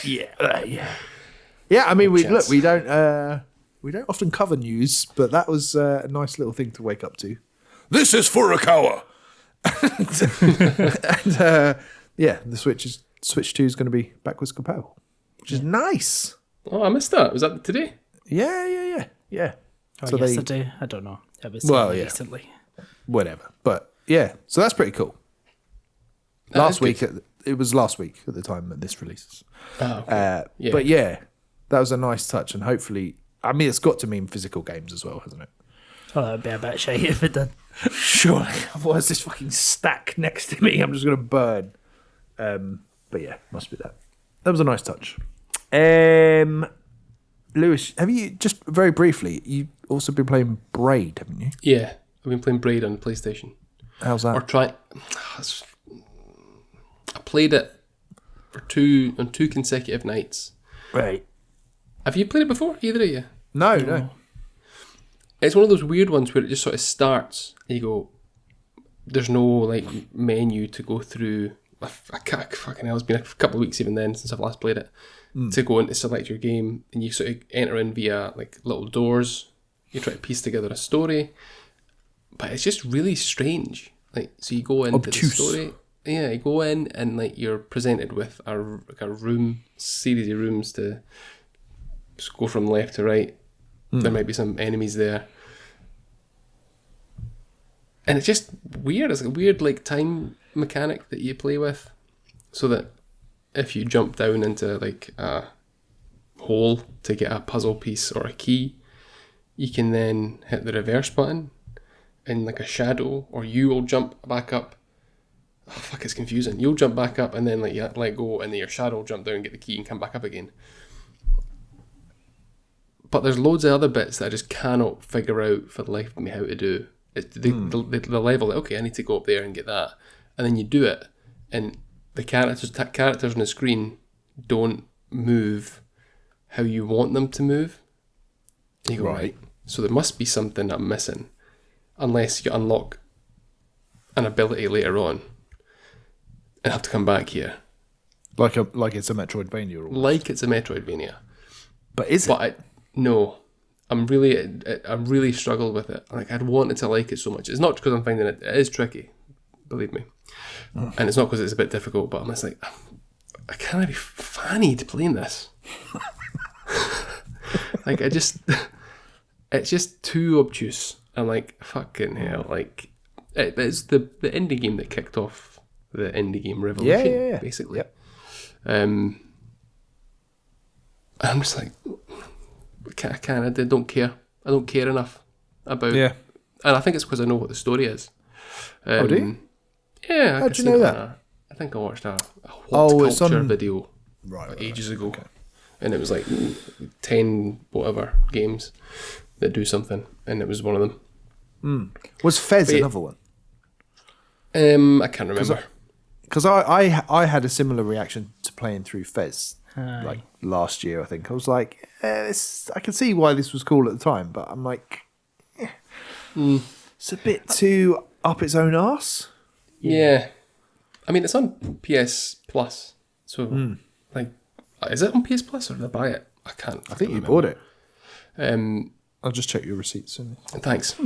C: Yeah. I mean, we don't often cover news, but that was a nice little thing to wake up to. This is Furukawa, and the Switch 2 is going to be backwards compatible, which is nice.
A: Oh, I missed that. Was that today?
C: Yeah.
B: Or
C: So
B: yesterday, I don't know. It was recently.
C: Whatever, but yeah, so that's pretty cool. It was last week at the time that this releases.
A: Oh, okay.
C: But yeah, that was a nice touch, and hopefully, I mean, it's got to mean physical games as well, hasn't it?
B: Oh, that'd be a bit shitty if it did.
C: Surely, otherwise this fucking stack next to me, I'm just going to burn. But yeah, must be that. That was a nice touch. Lewis, have you, just very briefly, you also been playing Braid, haven't you?
A: Yeah, I've been playing Braid on PlayStation.
C: How's that?
A: I played it on two consecutive nights.
C: Right.
A: Have you played it before, either of you?
C: No.
A: It's one of those weird ones where it just sort of starts and you go, there's no like menu to go through. I can't, fucking hell, it's been a couple of weeks even then since I've last played it, to go in to select your game, and you sort of enter in via like little doors. You try to piece together a story, but it's just really strange. Like, so you go into the story. Yeah, you go in and like you're presented with a room, series of rooms to just go from left to right. There might be some enemies there. And it's just weird. It's a weird like time mechanic that you play with, so that if you jump down into like a hole to get a puzzle piece or a key, you can then hit the reverse button in like a shadow, or you will jump back up. Oh, fuck, it's confusing. You'll jump back up and then like you let go, and then your shadow will jump down, get the key, and come back up again. But there's loads of other bits that I just cannot figure out for the life of me how to do. It's the level that, okay, I need to go up there and get that. And then you do it, and the characters on the screen don't move how you want them to move. And you go, right. So there must be something I'm missing, unless you unlock an ability later on and have to come back here.
C: Like it's a Metroidvania. Almost.
A: Like it's a Metroidvania.
C: But is it?
A: No. I really struggled with it. Like, I'd wanted to like it so much. It's not because I'm finding it is tricky, believe me. And it's not because it's a bit difficult, but I'm just like, I can't be fannied playing this. Like, it's just too obtuse. I'm like, fucking hell. Like, it's the indie game that kicked off the indie game revolution, basically.
C: Yep.
A: I'm just like, I don't care. I don't care enough about.
C: Yeah.
A: And I think it's because I know what the story is.
C: Do you?
A: Yeah.
C: How do you know that?
A: I think I watched a What Culture video ages ago.
C: Okay.
A: And it was like 10 whatever games that do something, and it was one of them.
C: Was Fez another one?
A: I can't remember.
C: Because I had a similar reaction to playing through Fez
B: Aye.
C: like last year, I think. I was like, I can see why this was cool at the time, but I'm like, it's a bit too up its own arse.
A: Yeah. I mean, it's on PS Plus. So, like, is it on PS Plus or did I buy it? I can't.
C: I think you
A: remember.
C: bought it.
A: I'll
C: I'll just check your receipts soon.
A: Thanks.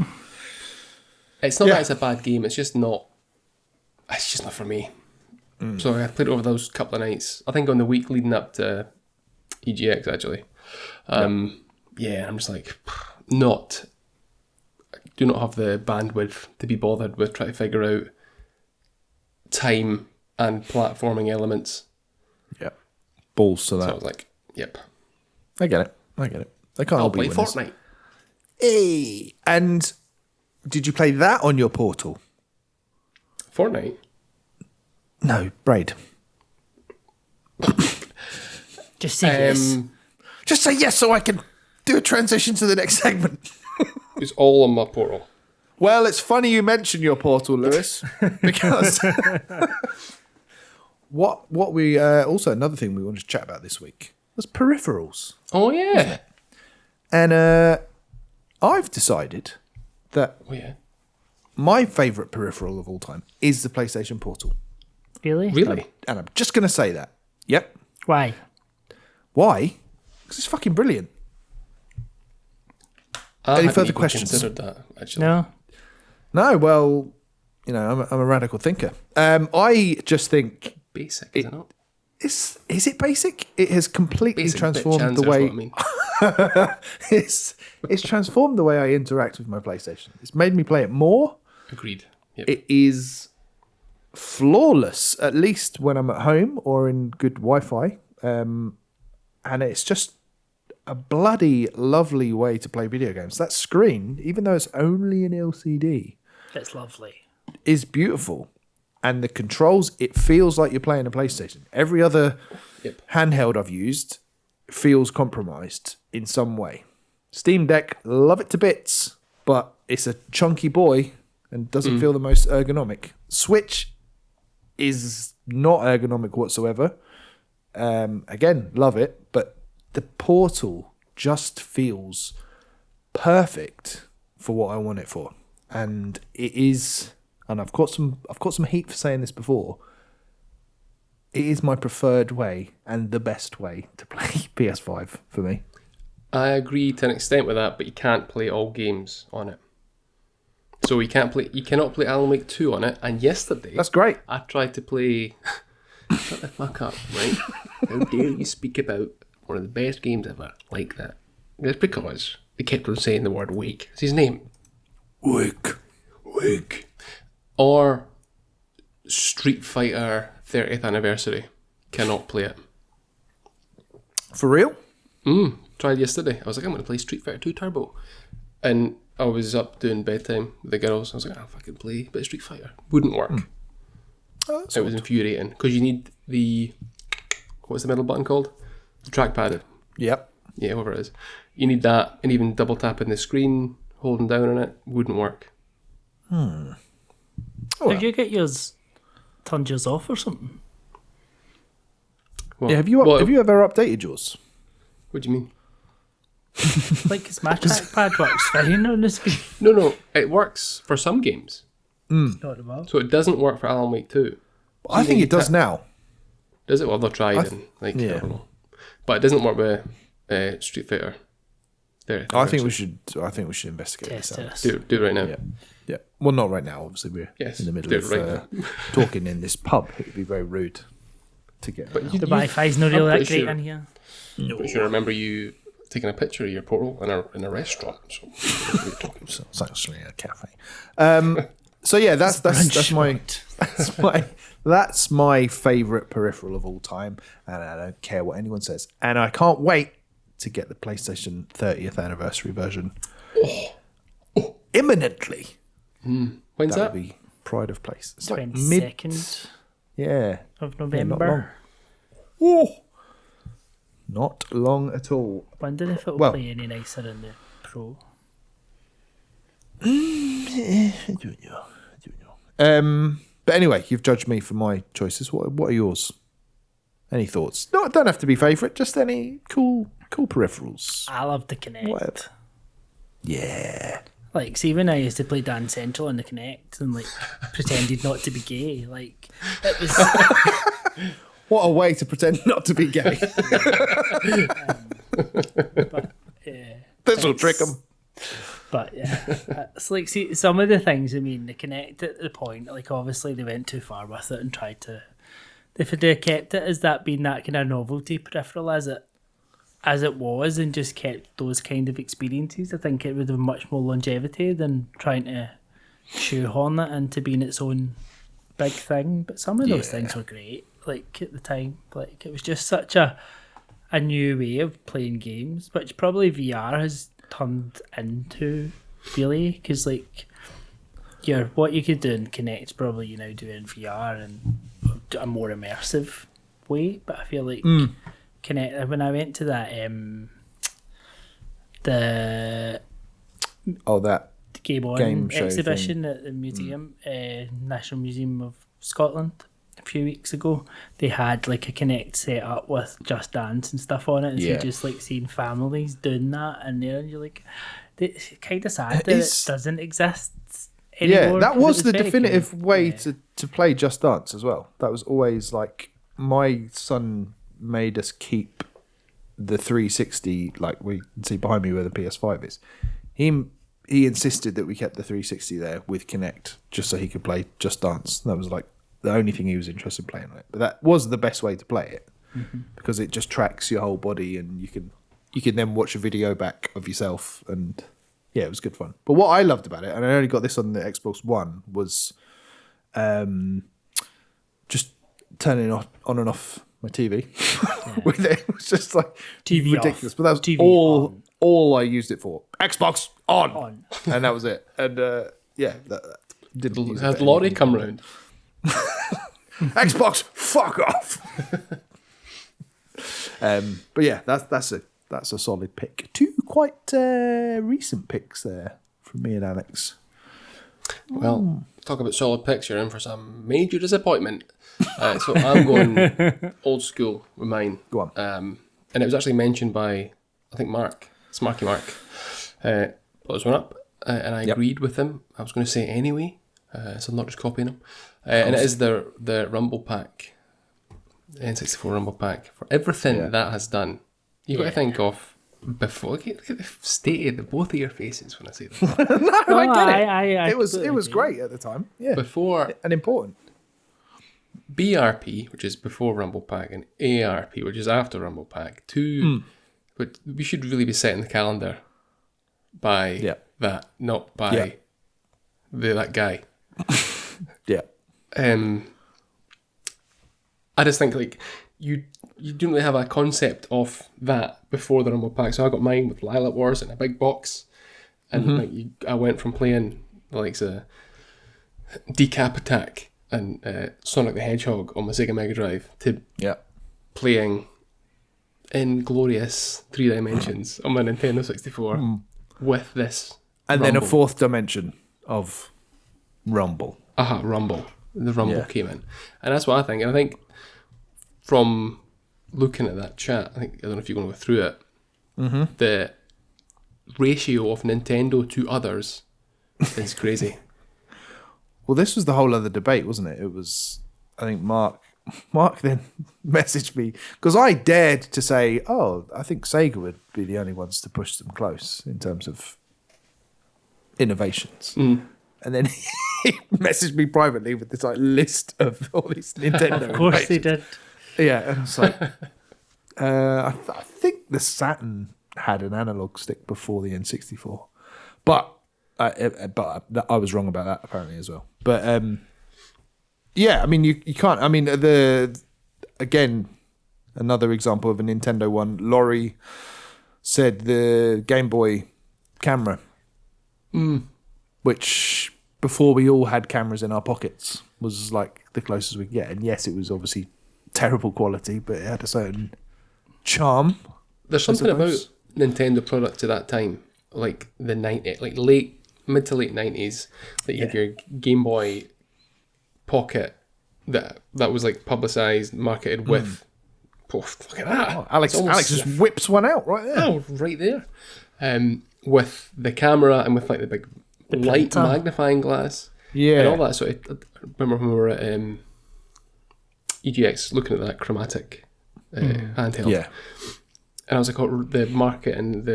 A: It's not that it's a bad game. It's just not for me. So I played it over those couple of nights. I think on the week leading up to EGX, actually. Yeah, I'm just like, do not have the bandwidth to be bothered with trying to figure out time and platforming elements.
C: Yeah. Balls to that.
A: So I was like, yep.
C: I get it. They can't all
A: I'll
C: be
A: play
C: winners.
A: Fortnite.
C: Hey! And did you play that on your Portal?
A: Fortnite?
C: No, Braid.
B: Just say yes.
C: Just say yes so I can do a transition to the next segment.
A: It's all on my Portal.
C: Well, it's funny you mention your Portal, Lewis, because what we also another thing we wanted to chat about this week was Peripherals,
A: Oh, yeah.
C: and I've decided that
A: Oh, yeah.
C: my favourite peripheral of all time is the PlayStation Portal,
B: Really?
A: Really?
C: and I'm just going to say that. Yep.
B: Why?
C: Why? Because it's fucking brilliant.
A: I
C: Any
A: hadn't
C: further
A: even
C: questions?
A: considered that, actually.
B: No.
C: No, well, you know, I'm a radical thinker. I just think
A: Basic, is it not?
C: is it basic? It has completely
A: Basic
C: transformed
A: bitch
C: the
A: answer is
C: way
A: what I mean.
C: it's transformed the way I interact with my PlayStation. It's made me play it more.
A: Agreed. Yep.
C: It is flawless, at least when I'm at home or in good Wi-Fi. And it's just a bloody lovely way to play video games. That screen, even though it's only an LCD,
B: It's lovely.
C: is beautiful. And the controls, it feels like you're playing a PlayStation. Every other handheld I've used feels compromised in some way. Steam Deck, love it to bits, but it's a chunky boy and doesn't feel the most ergonomic. Switch is not ergonomic whatsoever. Again, love it, but the Portal just feels perfect for what I want it for. And it is, and I've got some heat for saying this before, it is my preferred way and the best way to play PS5 for me.
A: I agree to an extent with that, but you can't play all games on it. So you cannot play Alan Wake 2 on it. And yesterday,
C: That's great.
A: I tried to play. Shut the fuck up, right? How dare you speak about one of the best games ever like that? It's because they kept on saying the word Wake. It's his name. Wake. Or Street Fighter 30th Anniversary. Cannot play it.
C: For real?
A: Tried yesterday. I was like, I'm going to play Street Fighter 2 Turbo. And I was up doing bedtime with the girls. I was like, I'll fucking play a bit of Street Fighter. Wouldn't work.
C: Oh, that's
A: It was infuriating. Because you need the... What's the middle button called? The trackpad.
C: Yep.
A: Yeah, whatever it is. You need that. And even double tapping the screen, holding down on it, wouldn't work.
C: Oh, well.
B: Did you get turned yours off or something?
A: Well,
C: Yeah, have you ever updated yours?
A: What do you mean?
B: Like, 'cause my trackpad works fine on the screen.
A: No. It works for some games.
B: Not about.
A: So it doesn't work for Alan Wake 2.
C: I think it does now.
A: Does it? Well, they've tried and I don't know. But it doesn't work with Street Fighter.
C: I think we should investigate
B: Test
C: this.
B: it.
A: do it right now.
C: Yeah. Well, not right now. Obviously, we're
A: Yes,
C: in the middle
A: do
C: of
A: it right
C: talking in this pub. It would be very rude to get.
A: But
B: The Wi-Fi's not really
A: I'm
B: that
A: pretty
B: great
A: sure-
B: in here.
A: Pretty sure I remember you taking a picture of your portal in a restaurant. So
C: So it's actually a cafe. So yeah, that's my favourite peripheral of all time, and I don't care what anyone says. And I can't wait to get the PlayStation 30th anniversary version imminently.
A: when's
C: That
A: that?
C: would be pride of place. It's like
B: 22nd
C: yeah,
B: of
C: not long.
B: November.
C: Not long at all.
B: Wonder if it'll
C: Well-
B: play any nicer in the Pro.
C: I don't know. But anyway, you've judged me for my choices. What are yours? Any thoughts? No, it don't have to be favourite. Just any cool peripherals.
B: I love the Kinect.
C: Whatever. Yeah.
B: Like, see, when I used to play Dance Central on the Kinect and, like, pretended not to be gay, like, it was...
C: What a way to pretend not to be gay.
B: But, yeah.
C: This will trick them.
B: But, yeah. It's like, see, some of the things, I mean, the Kinect at the point, like, obviously they went too far with it and tried to... If they had kept it as that being that kind of novelty peripheral as it was and just kept those kind of experiences, I think it would have much more longevity than trying to shoehorn it into being its own big thing. But some of those things were great, like at the time. Like it was just such a new way of playing games, which probably VR has turned into, really, because like what you could do in Kinect probably you now do in VR and a more immersive way. But I feel like Kinect, when I went to that the
C: that
B: Game On
C: game show
B: exhibition at the museum, National Museum of Scotland, a few weeks ago, they had like a Kinect set up with Just Dance and stuff on it, and so you just like seeing families doing that, and there you're like, it's kind of sad that it doesn't exist anymore.
C: Yeah, that was the
B: very
C: definitive
B: cool.
C: way to play Just Dance as well. That was always like, my son made us keep the 360, like we can see behind me where the PS5 is. He insisted that we kept the 360 there with Kinect just so he could play Just Dance. That was like the only thing he was interested in playing on it. But that was the best way to play it because it just tracks your whole body and you can then watch a video back of yourself, and yeah, it was good fun. But what I loved about it, and I only got this on the Xbox One, was just turning on and off my TV with it. It was just like
B: TV
C: ridiculous.
B: off.
C: But that was
B: TV
C: all I used it for. Xbox on. And that was it. And that didn't use it
A: Had
C: for
A: Laurie
C: anything.
A: come round?
C: Xbox, fuck off. But yeah, that's a solid pick. Two quite recent picks there from me and Alex.
A: Well, talk about solid picks. You're in for some major disappointment. So I'm going old school with mine.
C: Go on.
A: And it was actually mentioned by, I think, Mark. It's Marky Mark. Put this one up, and I agreed with him. I was going to say it anyway, so I'm not just copying him. And it is the Rumble Pack, N64 Rumble Pack, for everything that has done. You've got to think of before. Look at the state of both of your faces when I say that.
C: No, I get it.
B: I
C: It was
B: completely
C: great at the time. Yeah.
A: Before
C: And important.
A: BRP, which is before Rumble Pack, and ARP, which is after Rumble Pack, but we should really be setting the calendar by that, not by that guy.
C: Yeah.
A: I just think like you didn't really have a concept of that before the Rumble Pack, so I got mine with Lilac Wars in a big box, and I went from playing the likes of Decap Attack and Sonic the Hedgehog on my Sega Mega Drive to playing Inglorious 3 Dimensions on my Nintendo 64 with this
C: And
A: Rumble.
C: then a fourth dimension of Rumble.
A: Rumble. The Rumble came in. And that's what I think. And I think from looking at that chat, I don't know if you're going to go through it, the ratio of Nintendo to others is crazy.
C: Well, this was the whole other debate, wasn't it? It was, I think Mark then messaged me, because I dared to say, I think Sega would be the only ones to push them close in terms of innovations. And then he messaged me privately with this like list of all these Nintendo
B: Of course they
C: innovations.
B: did.
C: Yeah, and I was like, I think the Saturn had an analog stick before the N64, but I was wrong about that apparently as well. But yeah, I mean you can't. I mean again another example of a Nintendo one. Laurie said the Game Boy camera, which before we all had cameras in our pockets was like the closest we could get. And yes, it was obviously terrible quality, but it had a certain charm.
A: There's something about Nintendo products at that time, like the mid to late 90s, that you had your Game Boy Pocket that was like publicised, marketed with Poof, look at that.
C: Oh, Alex just whips one out right there.
A: Oh, right there. With the camera and with like the big light
B: printer.
A: magnifying glass.
C: Yeah.
A: And all that. So I remember when we were at EGX looking at that chromatic handheld.
C: Yeah.
A: And I was like, oh, the market and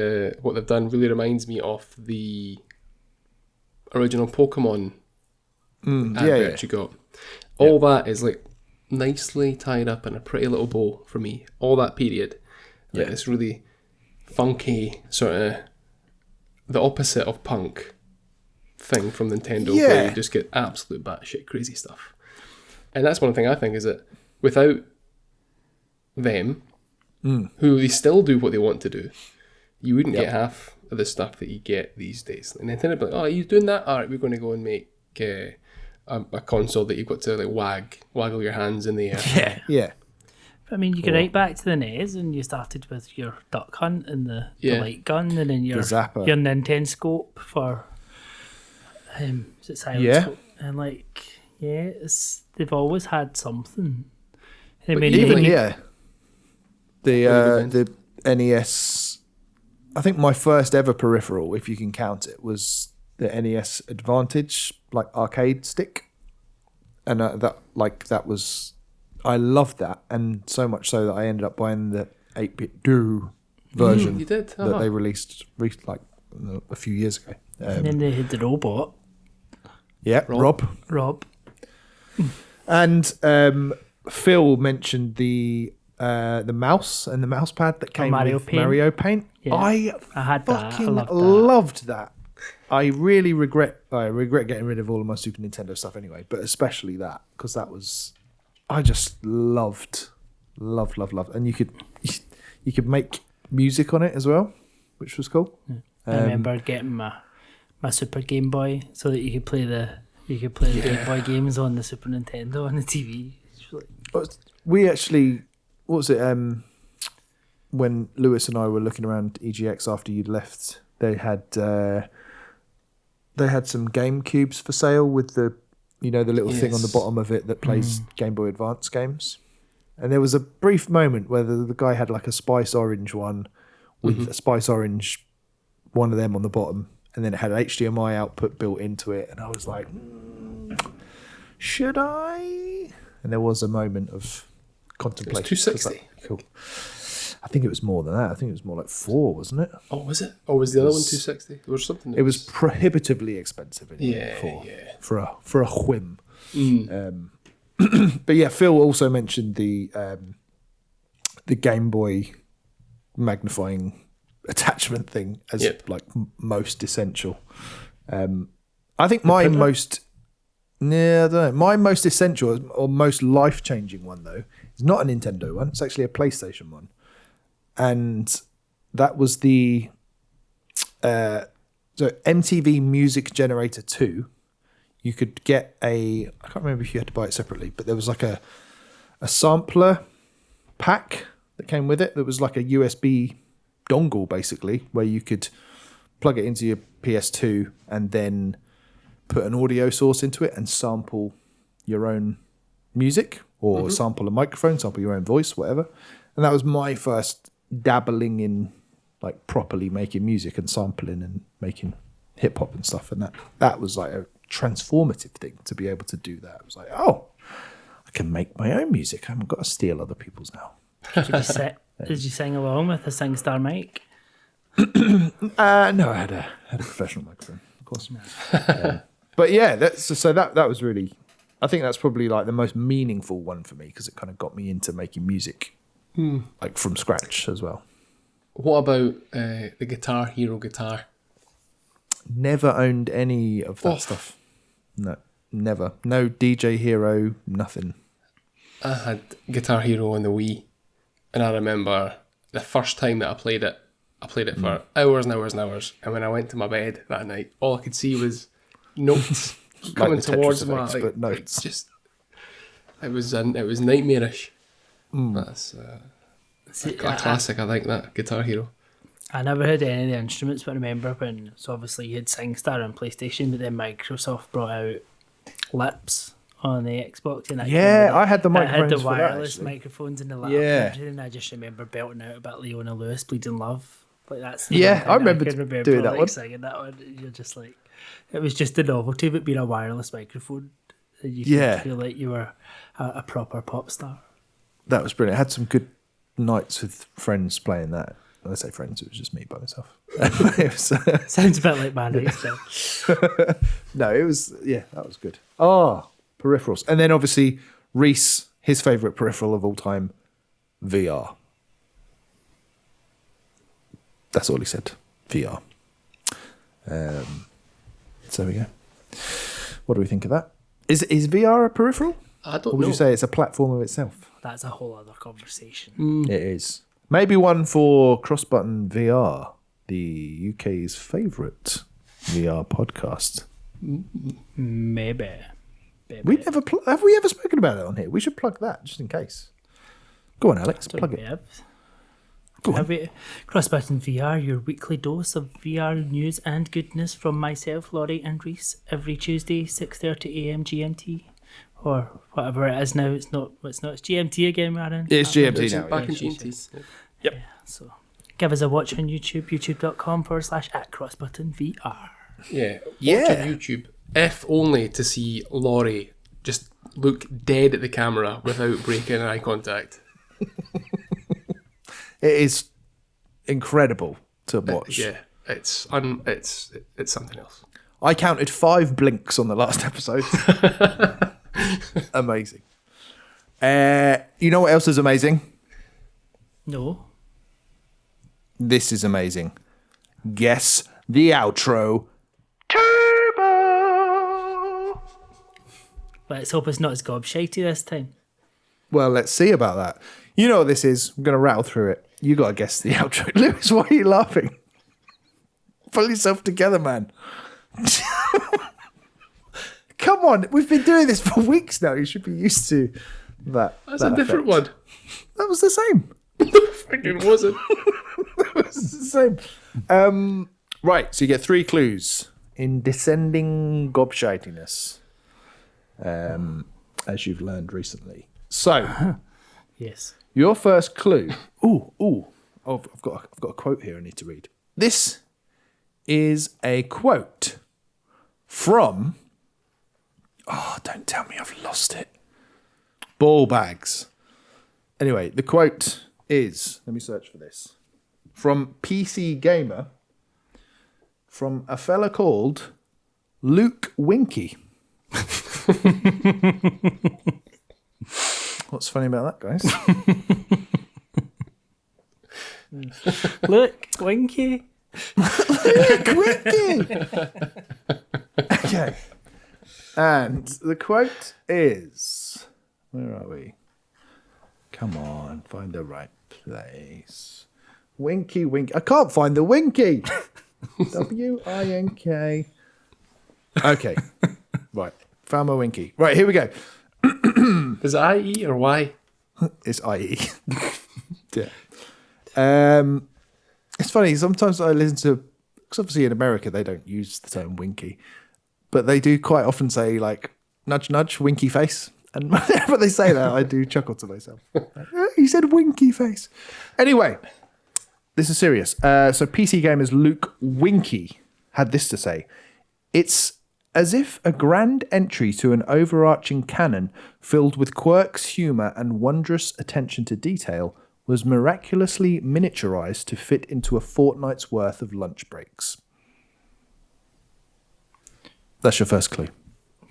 A: what they've done really reminds me of the original Pokemon advert you got. All that is like nicely tied up in a pretty little bow for me. All that period. Like this really funky sort of the opposite of punk thing from Nintendo where you just get absolute batshit crazy stuff. And that's one thing I think is that without them, who they still do what they want to do, you wouldn't get half of the stuff that you get these days. And Nintendo would be like, oh, are you doing that? All right, we're going to go and make a console that you've got to like waggle your hands in the air.
C: Yeah.
B: I mean, you go right back to the NES, and you started with your Duck Hunt and the light gun, and then your
C: Zapper.
B: your Nintendo scope for is it silent scope? And like, they've always had something. I mean,
C: Even the NES. I think my first ever peripheral, if you can count it, was the NES Advantage, like arcade stick, and that was. I loved that, and so much so that I ended up buying the 8-bit Do version
A: You did?
C: that they released like a few years ago.
B: and then they had the robot,
C: Yeah, Rob. And Phil mentioned the mouse and the mouse pad that came with Mario Paint.
B: Yeah,
C: I
B: had that.
C: fucking
B: I
C: loved that. I really regret getting rid of all of my Super Nintendo stuff anyway, but especially that, because that was. I just loved, and you could make music on it as well, which was cool.
B: I remember getting my Super Game Boy so that you could play the Game Boy games on the Super Nintendo on the TV.
C: We actually, what was it? When Lewis and I were looking around EGX after you'd left, they had some GameCubes for sale with the little thing on the bottom of it that plays Game Boy Advance games. And there was a brief moment where the guy had like a Spice Orange one with a Spice Orange, one of them on the bottom, and then it had HDMI output built into it. And I was like, should I? And there was a moment of contemplation.
A: It was 260.
C: Cool. I think it was more than that. I think it was more like 4, wasn't it?
A: Oh, was it? Or was the other one 260? There was something.
C: It was prohibitively expensive. For a whim. But yeah, Phil also mentioned the Game Boy magnifying attachment thing as like most essential. I think my most essential or most life-changing one though is not a Nintendo one. It's actually a PlayStation one. And that was the so MTV Music Generator 2. You could get I can't remember if you had to buy it separately, but there was like a sampler pack that came with it that was like a USB dongle basically, where you could plug it into your PS2 and then put an audio source into it and sample your own music or sample a microphone, sample your own voice, whatever. And that was my first dabbling in like properly making music and sampling and making hip hop and stuff. And that was like a transformative thing to be able to do that. I was like, oh, I can make my own music. I haven't got to steal other people's now.
B: Did you sing along with a SingStar mic?
C: No, I had a professional microphone, of course. But yeah, that was really, I think that's probably like the most meaningful one for me because it kind of got me into making music like from scratch as well.
A: What about the Guitar Hero guitar?
C: Never owned any of that stuff. No, never. No DJ Hero, nothing.
A: I had Guitar Hero on the Wii, and I remember the first time that I played it for hours and hours and hours, and when I went to my bed that night, all I could see was notes coming towards me.
C: But notes.
A: It was nightmarish. That's a classic. I like that Guitar Hero.
B: I never heard any of the instruments, but I remember when, so obviously you had SingStar on PlayStation, but then Microsoft brought out Lips on the Xbox. And
C: I had the
B: it
C: microphones
B: had the
C: for that,
B: wireless
C: actually.
B: microphones in the laptop
C: Yeah.
B: and everything. I just remember belting out about Leona Lewis, Bleeding Love. Like that's the
C: Yeah,
B: one thing
C: I remember
B: can remember
C: doing that
B: like,
C: one.
B: singing that one. You're just like, it was just the novelty of it being a wireless microphone. And you
C: Yeah.
B: could feel like you were a proper pop star.
C: That was brilliant. I had some good nights with friends playing that. When I say friends, it was just me by myself. It was,
B: Sounds a bit like my night.
C: no, it was, that was good. Peripherals. And then obviously, Reese, his favourite peripheral of all time, VR. That's all he said. VR. So there we go. What do we think of that? Is VR a peripheral?
A: I don't
C: Or would
A: know.
C: you say it's a platform of itself?
B: That's a whole other conversation.
C: It is. Maybe one for Cross-Button VR, the UK's favourite VR podcast.
B: Maybe.
C: We never have we ever spoken about it on here? We should plug that just in case. Go on, Alex, plug it. Go on.
B: Cross-Button VR, your weekly dose of VR news and goodness from myself, Laurie, and Reese every Tuesday, 6:30 a.m. GMT, or whatever it is now. It's not. It's GMT again, Aaron.
C: It's GMT
A: It's
C: now.
A: back in
C: yeah.
A: GMT.
C: Yep.
B: So give us a watch on YouTube, youtube.com/@crossbuttonvr.
A: Yeah.
C: Yeah.
A: Watch on YouTube, if only to see Laurie just look dead at the camera without breaking eye contact.
C: It is incredible to watch.
A: Yeah, it's something else.
C: I counted 5 blinks on the last episode. Amazing. You know what else is amazing?
B: No.
C: This is amazing. Guess the outro. Turbo!
B: Let's hope it's not as gobshitey this time.
C: Well, let's see about that. You know what this is. I'm going to rattle through it. You got to guess the outro. Lewis, why are you laughing? Pull yourself together, man. Come on. We've been doing this for weeks now. You should be used to that.
A: That's a different one.
C: That was the same.
A: Freaking wasn't.
C: That was the same. Right, so you get 3 clues in descending gobshitiness, as you've learned recently. So,
B: Yes.
C: your first clue. Oh, I've got a quote here I need to read. This is a quote from. Oh, don't tell me I've lost it. Ball bags. Anyway, the quote is. Let me search for this. From PC Gamer. From a fella called Luke Winky. What's funny about that, guys?
B: Look, Winky.
C: Luke Winky! Okay. And the quote is... Where are we? Come on, find the right place. Winky, Winky. I can't find the Winky! W-I-N-K. Okay. Right. Found my Winky. Right, here we go.
A: Is it I-E or Y?
C: It's I-E. Yeah. It's funny, sometimes I listen to, because obviously in America they don't use the term winky, but they do quite often say like, nudge, nudge, winky face. And whenever they say that, I do chuckle to myself. Like, he said winky face. Anyway, this is serious. So PC gamers Luke Winky had this to say. It's as if a grand entry to an overarching canon filled with quirks, humour, and wondrous attention to detail was miraculously miniaturized to fit into a fortnight's worth of lunch breaks. That's your first clue.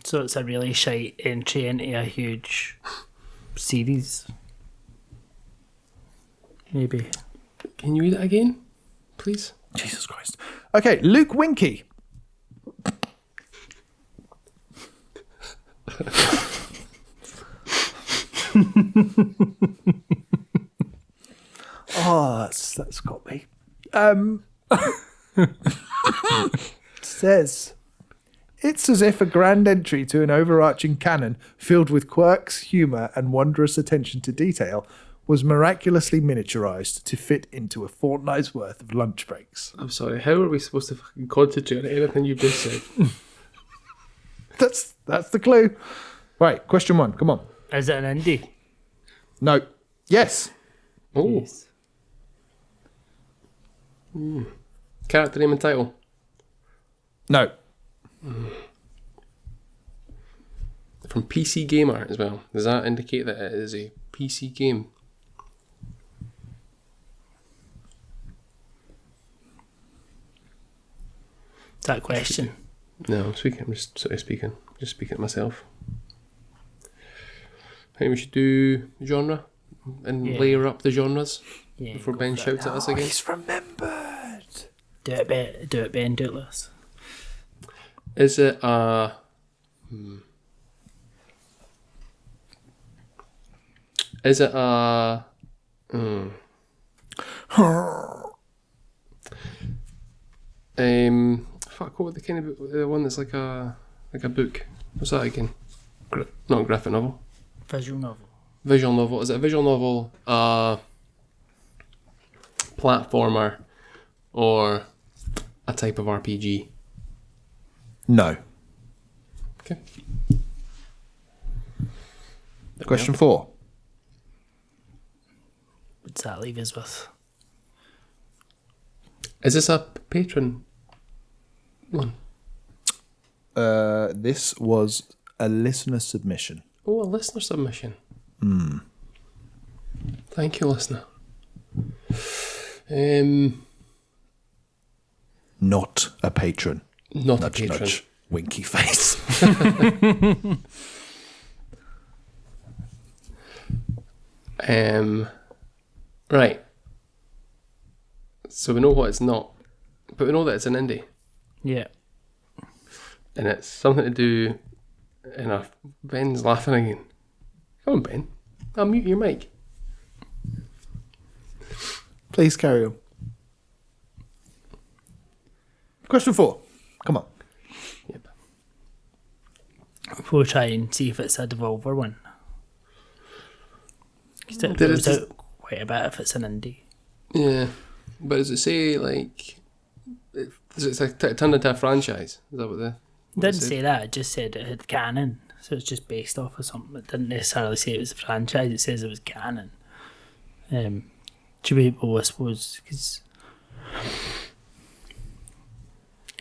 B: So it's a really shite entry into a huge series. Maybe.
A: Can you read it again, please?
C: Jesus Christ. Okay, Luke Winky. Oh, that's got me. Says, it's as if a grand entry to an overarching canon filled with quirks, humour, and wondrous attention to detail was miraculously miniaturized to fit into a fortnight's worth of lunch breaks.
A: I'm sorry, how are we supposed to fucking concentrate on anything you've just said?
C: That's the clue. Right, question 1. Come on.
B: Is it an indie?
C: No. Yes.
A: Oh.
B: Yes.
A: Character name and title.
C: No.
A: From PC Gamer as well. Does that indicate that it is a PC game?
B: Is that a question?
A: No, I'm speaking. I'm just sort of speaking. Just speaking to myself. I think we should do genre and layer up the genres before Ben shouts at us again.
C: He's remembered.
B: Do it, Ben. Do it, Lewis.
A: Is it a... Is it a... Fuck, what the kind of book, the one that's like a book? What's that again? Not a graphic novel.
B: Visual novel.
A: Visual novel. Is it a visual novel, platformer, or a type of RPG?
C: No.
A: Okay.
C: Question 4.
B: What's that leave us with?
A: Is this a patron one?
C: This was a listener submission.
A: Oh, a listener submission. Thank you, listener.
C: Not a patron.
A: Not
C: Nudge,
A: a patron.
C: nudge. Winky face.
A: Right. So we know what it's not, but we know that it's an indie,
B: Yeah.
A: and it's something to do. Ben's laughing again. Come on, Ben. I'll mute your mic.
C: Please carry on. Question 4. Come on.
A: Yep.
B: We'll try and see if it's a Devolver one. 'Cause it
A: There
B: goes
A: is-
B: out quite a bit if it's an indie.
A: Yeah, but does it say like? Does it turn into a franchise? Is that what the?
B: It didn't say that, it just said it had canon. So it's just based off of something. It didn't necessarily say it was a franchise, it says it was canon. To be able, I suppose, because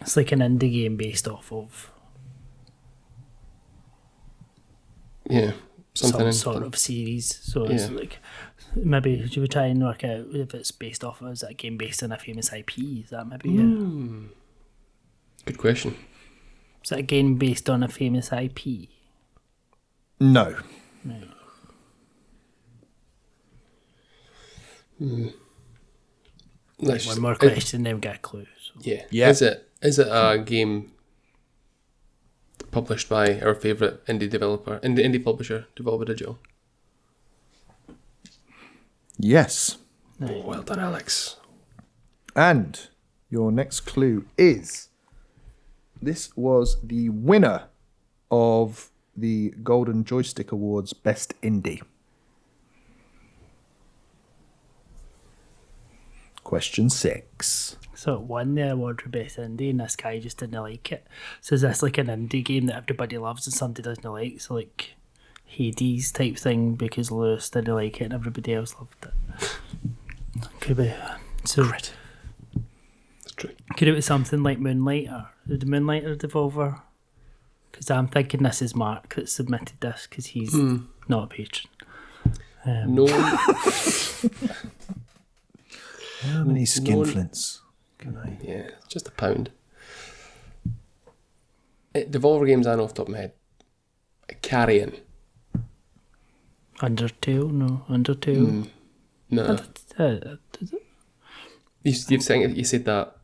B: it's like an indie game based off of
A: Yeah, something
B: some
A: in,
B: sort of series. So it's
A: Yeah.
B: like, maybe should we try and work out if it's based off of, is that a game based on a famous IP? Is that maybe
A: Good question.
B: is that a game based on a famous IP?
C: No.
A: Let's
B: One
A: just-
B: more question, then we get a clue. So.
A: Yeah.
C: Yeah.
A: Is it a game published by our favourite indie publisher, Devolver Digital?
C: Yes.
A: Oh, well done, Alex.
C: And your next clue is this was the winner of the Golden Joystick Awards Best Indie. Question 6.
B: So it won the award for Best Indie, and this guy just didn't like it. So is this like an indie game that everybody loves and somebody doesn't like? So like Hades type thing because Lewis didn't like it and everybody else loved it. Could be. So
A: That's true.
B: could it be something like Moonlight or the Moonlight or Devolver? Because I'm thinking this is Mark that submitted this because he's not a patron.
A: No.
C: How many
A: No
C: skinflints can I?
A: Yeah, it's just £1. Devolver games I know off the top of my head. Carrion.
B: Undertale? No, Undertale.
A: No. You said that.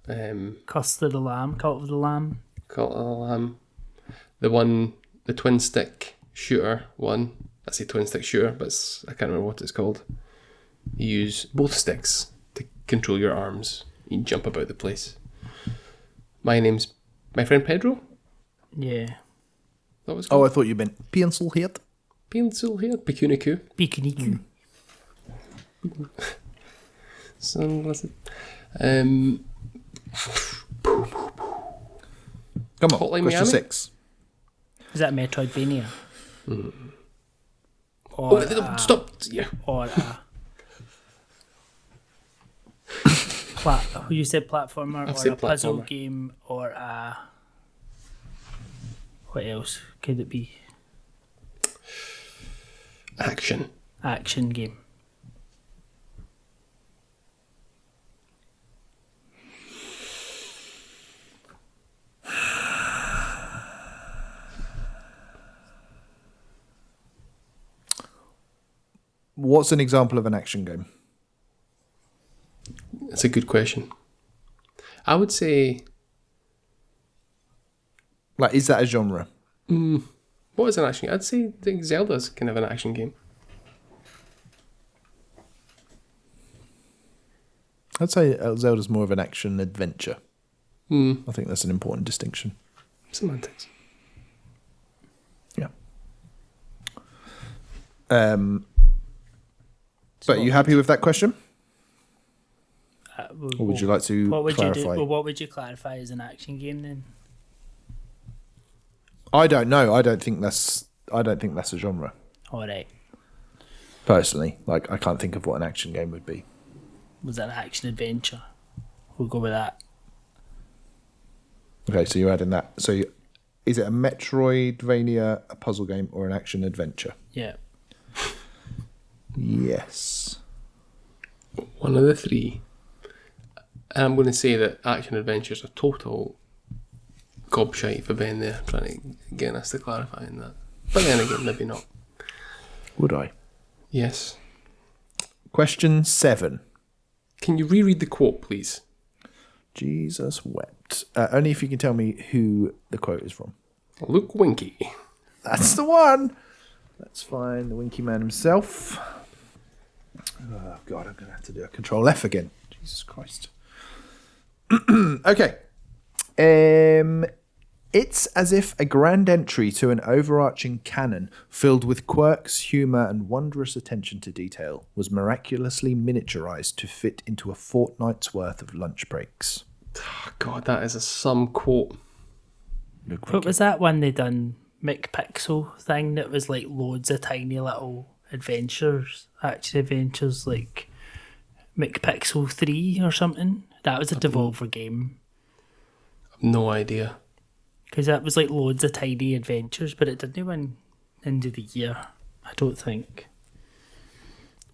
B: Cust of the Lamb, Cult of the Lamb.
A: The twin stick shooter one. I say twin stick shooter, but I can't remember what it's called. You use both sticks to control your arms. You jump about the place. My friend Pedro.
B: Yeah.
A: That was
C: Oh,
A: called.
C: I thought you meant pencil head.
A: Pencil here. Pikuniku.
B: Pikuniku.
A: Sunglasses.
C: Come on,
A: Hotline
C: question
A: Miami?
C: 6.
B: Is that Metroidvania? Or
A: Stop. Yeah.
B: Or a you said platformer,
A: I've
B: or
A: said
B: a puzzle
A: platformer.
B: game, or a what else could it be?
A: Action.
B: Action game.
C: What's an example of an action game?
A: That's a good question. I would say,
C: Like, is that a genre?
A: what is an action game? I'd say I think Zelda's kind of an action game.
C: I'd say Zelda's more of an action adventure.
A: Hmm.
C: I think that's an important distinction.
A: Semantics.
C: Yeah. But are you happy with that question? Or would you like to
B: what would
C: clarify?
B: you do? Well, what would you clarify as an action game then?
C: I don't know. I don't think that's a genre.
B: All right.
C: Personally, like, I can't think of what an action game would be.
B: Was that an action adventure? We'll go with that.
C: Okay, so you're adding that. So is it a Metroidvania, a puzzle game, or an action adventure?
B: Yeah.
C: Yes.
A: One of the three. And I'm going to say that action adventure's a total gobshite for Ben there, trying to get us to clarify in that. But then again, maybe not.
C: Would I?
A: Yes.
C: Question 7.
A: Can you reread the quote, please?
C: Jesus wept. Only if you can tell me who the quote is from.
A: Luke Winky.
C: That's the one. That's fine. The Winky Man himself. Oh, God, I'm going to have to do a Control F again. Jesus Christ. Okay. It's as if a grand entry to an overarching canon filled with quirks, humour, and wondrous attention to detail was miraculously miniaturized to fit into a fortnight's worth of lunch breaks.
A: Oh, God, that is some quote.
B: What was that one they done? McPixel thing that was like loads of tiny little adventures, action adventures, like McPixel 3 or something. That was a Devolver game.
A: I've no idea.
B: Because that was like loads of tiny adventures, but it didn't win Indie of the Year, I don't think.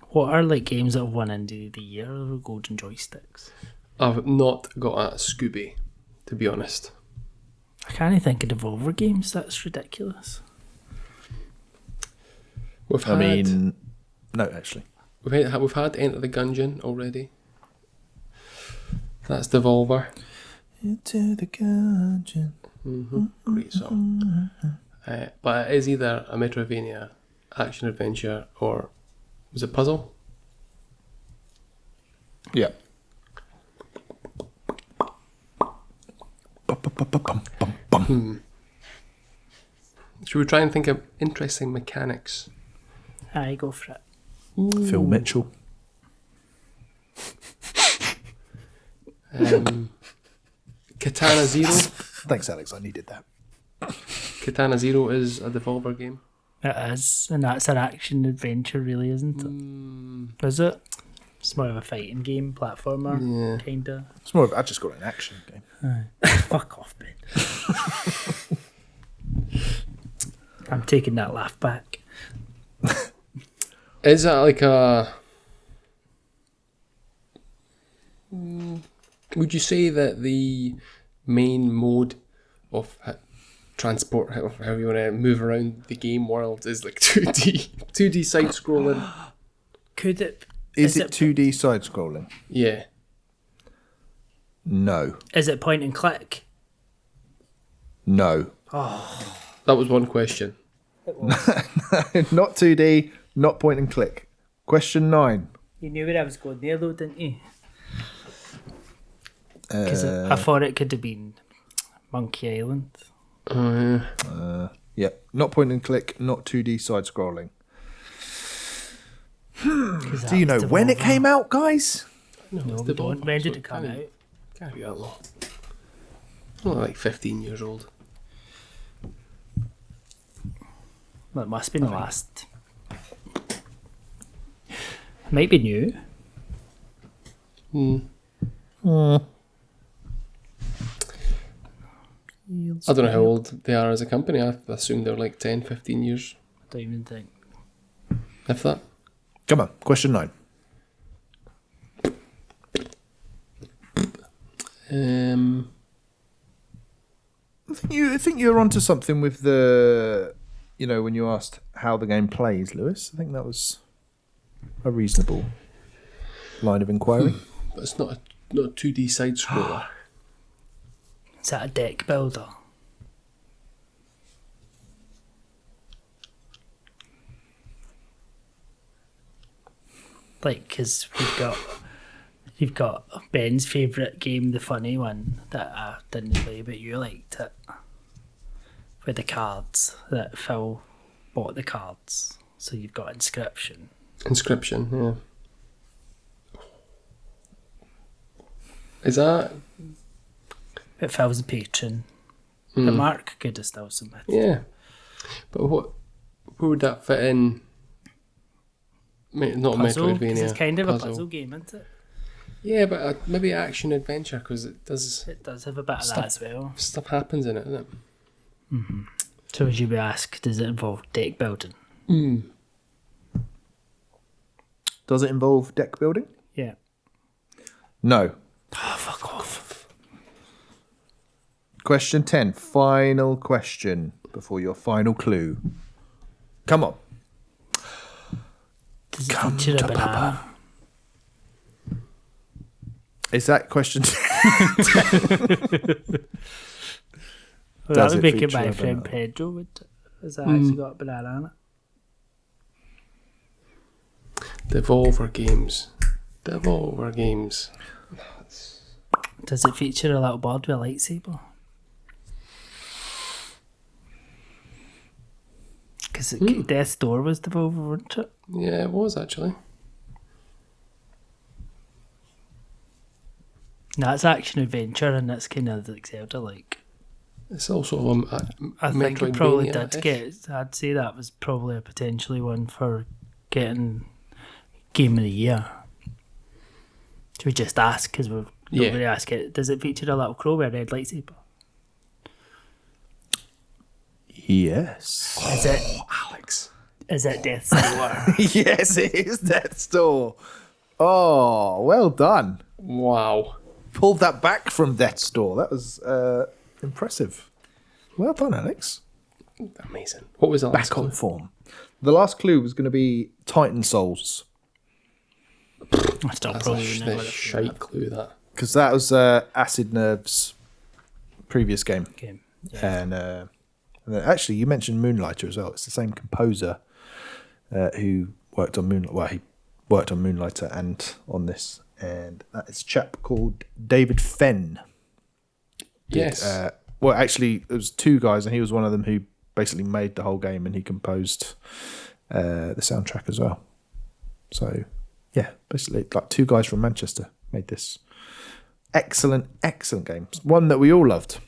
B: What are like games that have won Indie of the Year or Golden Joysticks?
A: I've not got a Scooby, to be honest.
B: I can't even think of Devolver games, that's ridiculous.
C: No, actually.
A: We've had Enter the Gungeon already. That's Devolver.
C: Into the Gungeon.
A: Great song. But it is either a Metroidvania, action adventure, or was it puzzle?
C: Yeah.
A: Should we try and think of interesting mechanics?
B: Aye, go for it.
C: Phil Mitchell.
A: Katana Zero.
C: Thanks, Alex. I needed that.
A: Katana Zero is a Devolver game.
B: It is, and that's an action adventure, really, isn't it? Is it? It's more of a fighting game, platformer, kinda.
C: It's more of, I just got an action game.
B: Fuck off, Ben. I'm taking that laugh back.
A: Is that like a... Would you say that the main mode of transport, how you want to move around the game world, is like 2D side scrolling?
B: Could it?
C: Is it 2D side scrolling?
A: Yeah.
C: No.
B: Is it point and click?
C: No.
A: That was one question.
C: Not 2D, not point and click. Question 9.
B: You knew where I was going there, though, didn't you? Because I thought it could have been Monkey Island.
C: Yeah, not point and click, not 2D side scrolling. Do you know when it came out, guys?
A: No,
B: No,
A: it's
B: we don't.
A: Devolver,
B: When
A: so
B: did
A: it
B: it come
A: can't-
B: out?
A: Can't be that long. Only like 15 years old.
B: Well, it must be the last. Might be new.
A: I don't know how old they are as a company. I assume they're like 10, 15 years,
B: Don't even think.
A: if that.
C: Come on, question 9. I think you're onto something with the, when you asked how the game plays, Lewis. I think that was a reasonable line of inquiry.
A: But it's not a 2D side scroller.
B: Is that a deck builder? Like, because you've got Ben's favourite game, the funny one that I didn't play, but you liked it. With the cards that Phil bought the cards. So you've got Inscription.
A: Inscription, yeah. Is that?
B: But Phil's a patron. But Mark could have still submitted.
A: Yeah. But where would that fit in? Not
B: Puzzle, 'cause
A: Metroidvania.
B: it's kind of a puzzle game, isn't it?
A: Yeah, but maybe action adventure, because it does
B: have a bit of that as well.
A: stuff happens in it, doesn't it?
B: So as you would ask, does it involve deck building?
C: Does it involve deck building?
B: Yeah.
C: No.
B: Oh, fuck off.
C: Question 10. Final question before your final clue. Come on.
B: Does it feature a banana?
C: Is that question 10?
B: Well, that would make it my friend Pedro. Would has that actually got a banana in it?
A: Devolver Games. Devolver Games.
B: Does it feature a little bird with a lightsaber? Because Death's Door was Devolver, wasn't it?
A: Yeah, it was actually.
B: That's action adventure, and that's kind of like Zelda-like.
A: It's also
B: I think it probably did
A: Metroidvania-ish.
B: get. I'd say that was probably a potentially one for getting Game of the Year. Should we just ask? Because we're not really ask it. Does it feature a little crow with a red lightsaber?
C: Yes.
B: Is it?
A: Alex.
B: Is it Death's Door?
C: Yes, it is Death's Door. Oh, well done.
A: Wow.
C: Pulled that back from Death's Door. That was impressive. Well done, Alex.
A: Amazing. What was that last
C: Back on
A: clue?
C: form. The last clue was going to be Titan Souls.
B: I still
A: That's
B: probably know
A: a
B: what
A: shite clue, that.
C: Because that was Acid Nerve's previous game.
B: game.
C: And then actually, you mentioned Moonlighter as well. It's the same composer who worked on Moonlighter. Well, he worked on Moonlighter and on this. And that is a chap called David Fenn.
A: Yes.
C: Well, actually, there was two guys, and he was one of them who basically made the whole game, and he composed the soundtrack as well. So, yeah, basically, like two guys from Manchester made this excellent game. One that we all loved.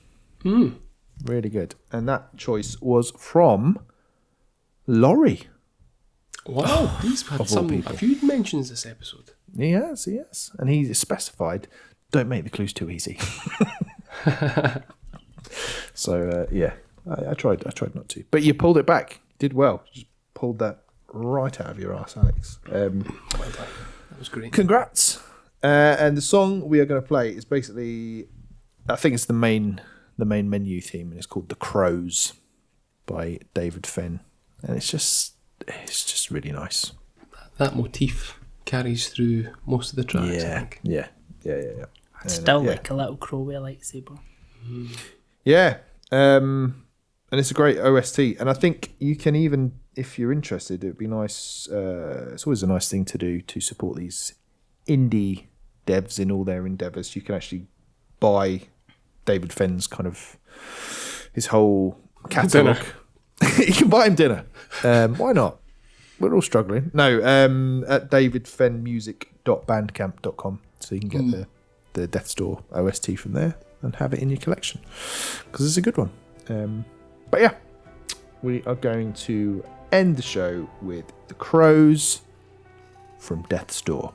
C: Really good. And that choice was from Laurie.
A: Wow, he's had a few mentions this episode.
C: He has. And he specified, don't make the clues too easy. So, yeah, I tried not to. But you pulled it back. Did well. Just pulled that right out of your ass, Alex.
A: Well done. That was great.
C: Congrats. And the song we are going to play is basically, I think it's the main menu theme, and it's called The Crows by David Fenn. And it's just really nice.
A: That motif carries through most of the tracks, I think.
C: Yeah.
B: I'd still like a little crow with a lightsaber.
C: Yeah. And it's a great OST. And I think you can even, if you're interested, it would be nice. It's always a nice thing to do to support these indie devs in all their endeavours. You can actually buy David Fenn's kind of his whole catalogue. You can buy him dinner. Why not? We're all struggling. No, at davidfennmusic.bandcamp.com. So you can get the Death's Door OST from there and have it in your collection. Because it's a good one. But yeah, we are going to end the show with The Crows from Death's Door.